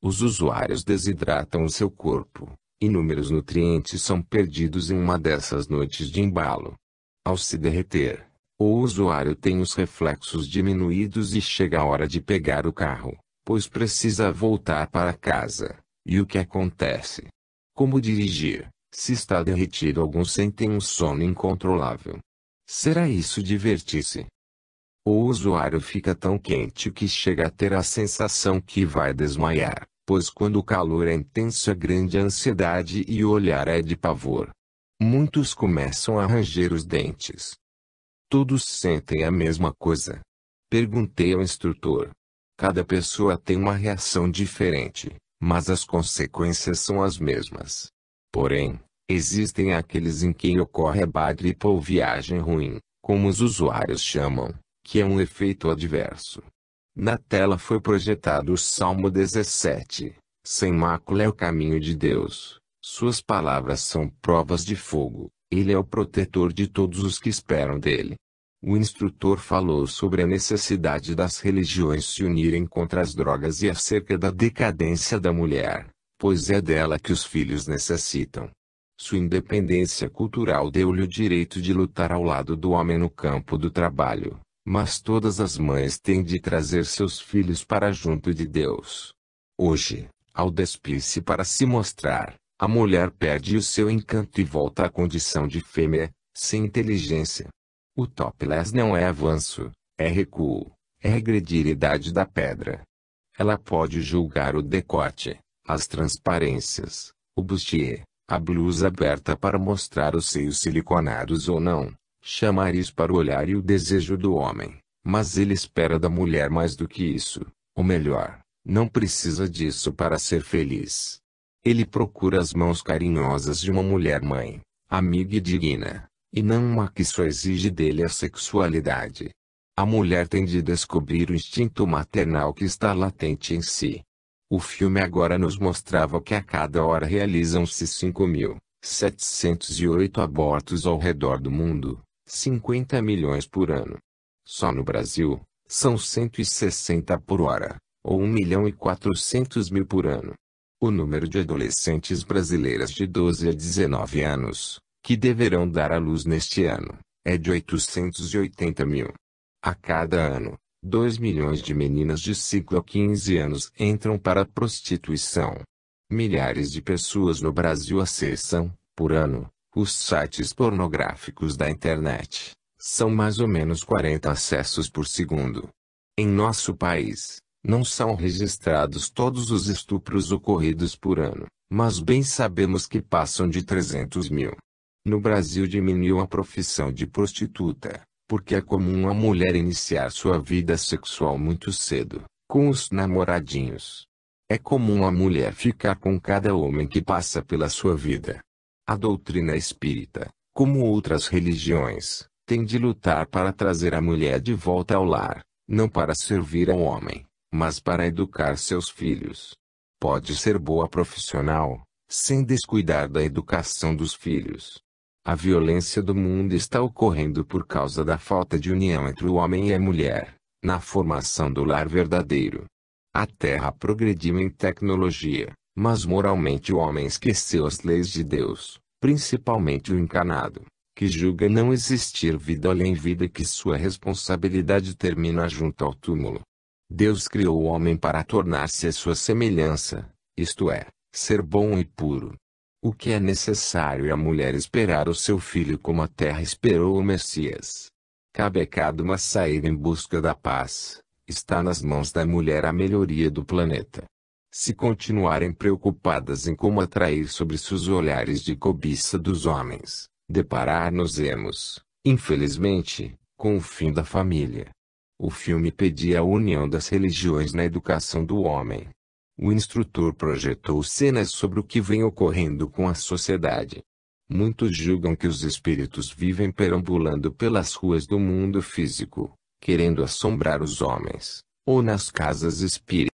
Os usuários desidratam o seu corpo. Inúmeros nutrientes são perdidos em uma dessas noites de embalo. Ao se derreter, o usuário tem os reflexos diminuídos e chega a hora de pegar o carro, pois precisa voltar para casa. E o que acontece? Como dirigir, se está derretido? Alguns sentem um sono incontrolável. Será isso divertir-se? O usuário fica tão quente que chega a ter a sensação que vai desmaiar, pois quando o calor é intenso é grande a ansiedade e o olhar é de pavor. Muitos começam a ranger os dentes. Todos sentem a mesma coisa. Perguntei ao instrutor. Cada pessoa tem uma reação diferente, mas as consequências são as mesmas. Porém, existem aqueles em quem ocorre a bad trip ou viagem ruim, como os usuários chamam, que é um efeito adverso. Na tela foi projetado o Salmo 17. Sem mácula é o caminho de Deus. Suas palavras são provas de fogo. Ele é o protetor de todos os que esperam dele. O instrutor falou sobre a necessidade das religiões se unirem contra as drogas e acerca da decadência da mulher, pois é dela que os filhos necessitam. Sua independência cultural deu-lhe o direito de lutar ao lado do homem no campo do trabalho, mas todas as mães têm de trazer seus filhos para junto de Deus. Hoje, ao despir-se para se mostrar, a mulher perde o seu encanto e volta à condição de fêmea, sem inteligência. O topless não é avanço, é recuo, é regredir a idade da pedra. Ela pode julgar o decote, as transparências, o bustier, a blusa aberta para mostrar os seios siliconados ou não, chamar isso para o olhar e o desejo do homem, mas ele espera da mulher mais do que isso, ou melhor, não precisa disso para ser feliz. Ele procura as mãos carinhosas de uma mulher mãe, amiga e digna, e não uma que só exige dele a sexualidade. A mulher tem de descobrir o instinto maternal que está latente em si. O filme agora nos mostrava que a cada hora realizam-se 5.708 abortos ao redor do mundo, 50 milhões por ano. Só no Brasil, são 160 por hora, ou 1.400.000 por ano. O número de adolescentes brasileiras de 12 a 19 anos, que deverão dar à luz neste ano, é de 880 mil. A cada ano, 2 milhões de meninas de 5 a 15 anos entram para a prostituição. Milhares de pessoas no Brasil acessam, por ano, os sites pornográficos da internet. São mais ou menos 40 acessos por segundo. Em nosso país, não são registrados todos os estupros ocorridos por ano, mas bem sabemos que passam de 300 mil. No Brasil diminuiu a profissão de prostituta, porque é comum a mulher iniciar sua vida sexual muito cedo, com os namoradinhos. É comum a mulher ficar com cada homem que passa pela sua vida. A doutrina espírita, como outras religiões, tem de lutar para trazer a mulher de volta ao lar, não para servir ao homem, mas para educar seus filhos. Pode ser boa profissional, sem descuidar da educação dos filhos. A violência do mundo está ocorrendo por causa da falta de união entre o homem e a mulher, na formação do lar verdadeiro. A Terra progrediu em tecnologia, mas moralmente o homem esqueceu as leis de Deus, principalmente o encarnado, que julga não existir vida além vida e que sua responsabilidade termina junto ao túmulo. Deus criou o homem para tornar-se a sua semelhança, isto é, ser bom e puro. O que é necessário é a mulher esperar o seu filho como a terra esperou o Messias. Cabe a cada uma sair em busca da paz. Está nas mãos da mulher a melhoria do planeta. Se continuarem preocupadas em como atrair sobre si os olhares de cobiça dos homens, deparar-nos-emos, Infelizmente, com o fim da família, o filme pedia a união das religiões na educação do homem. O instrutor projetou cenas sobre o que vem ocorrendo com a sociedade. Muitos julgam que os espíritos vivem perambulando pelas ruas do mundo físico, querendo assombrar os homens, ou nas casas espíritas.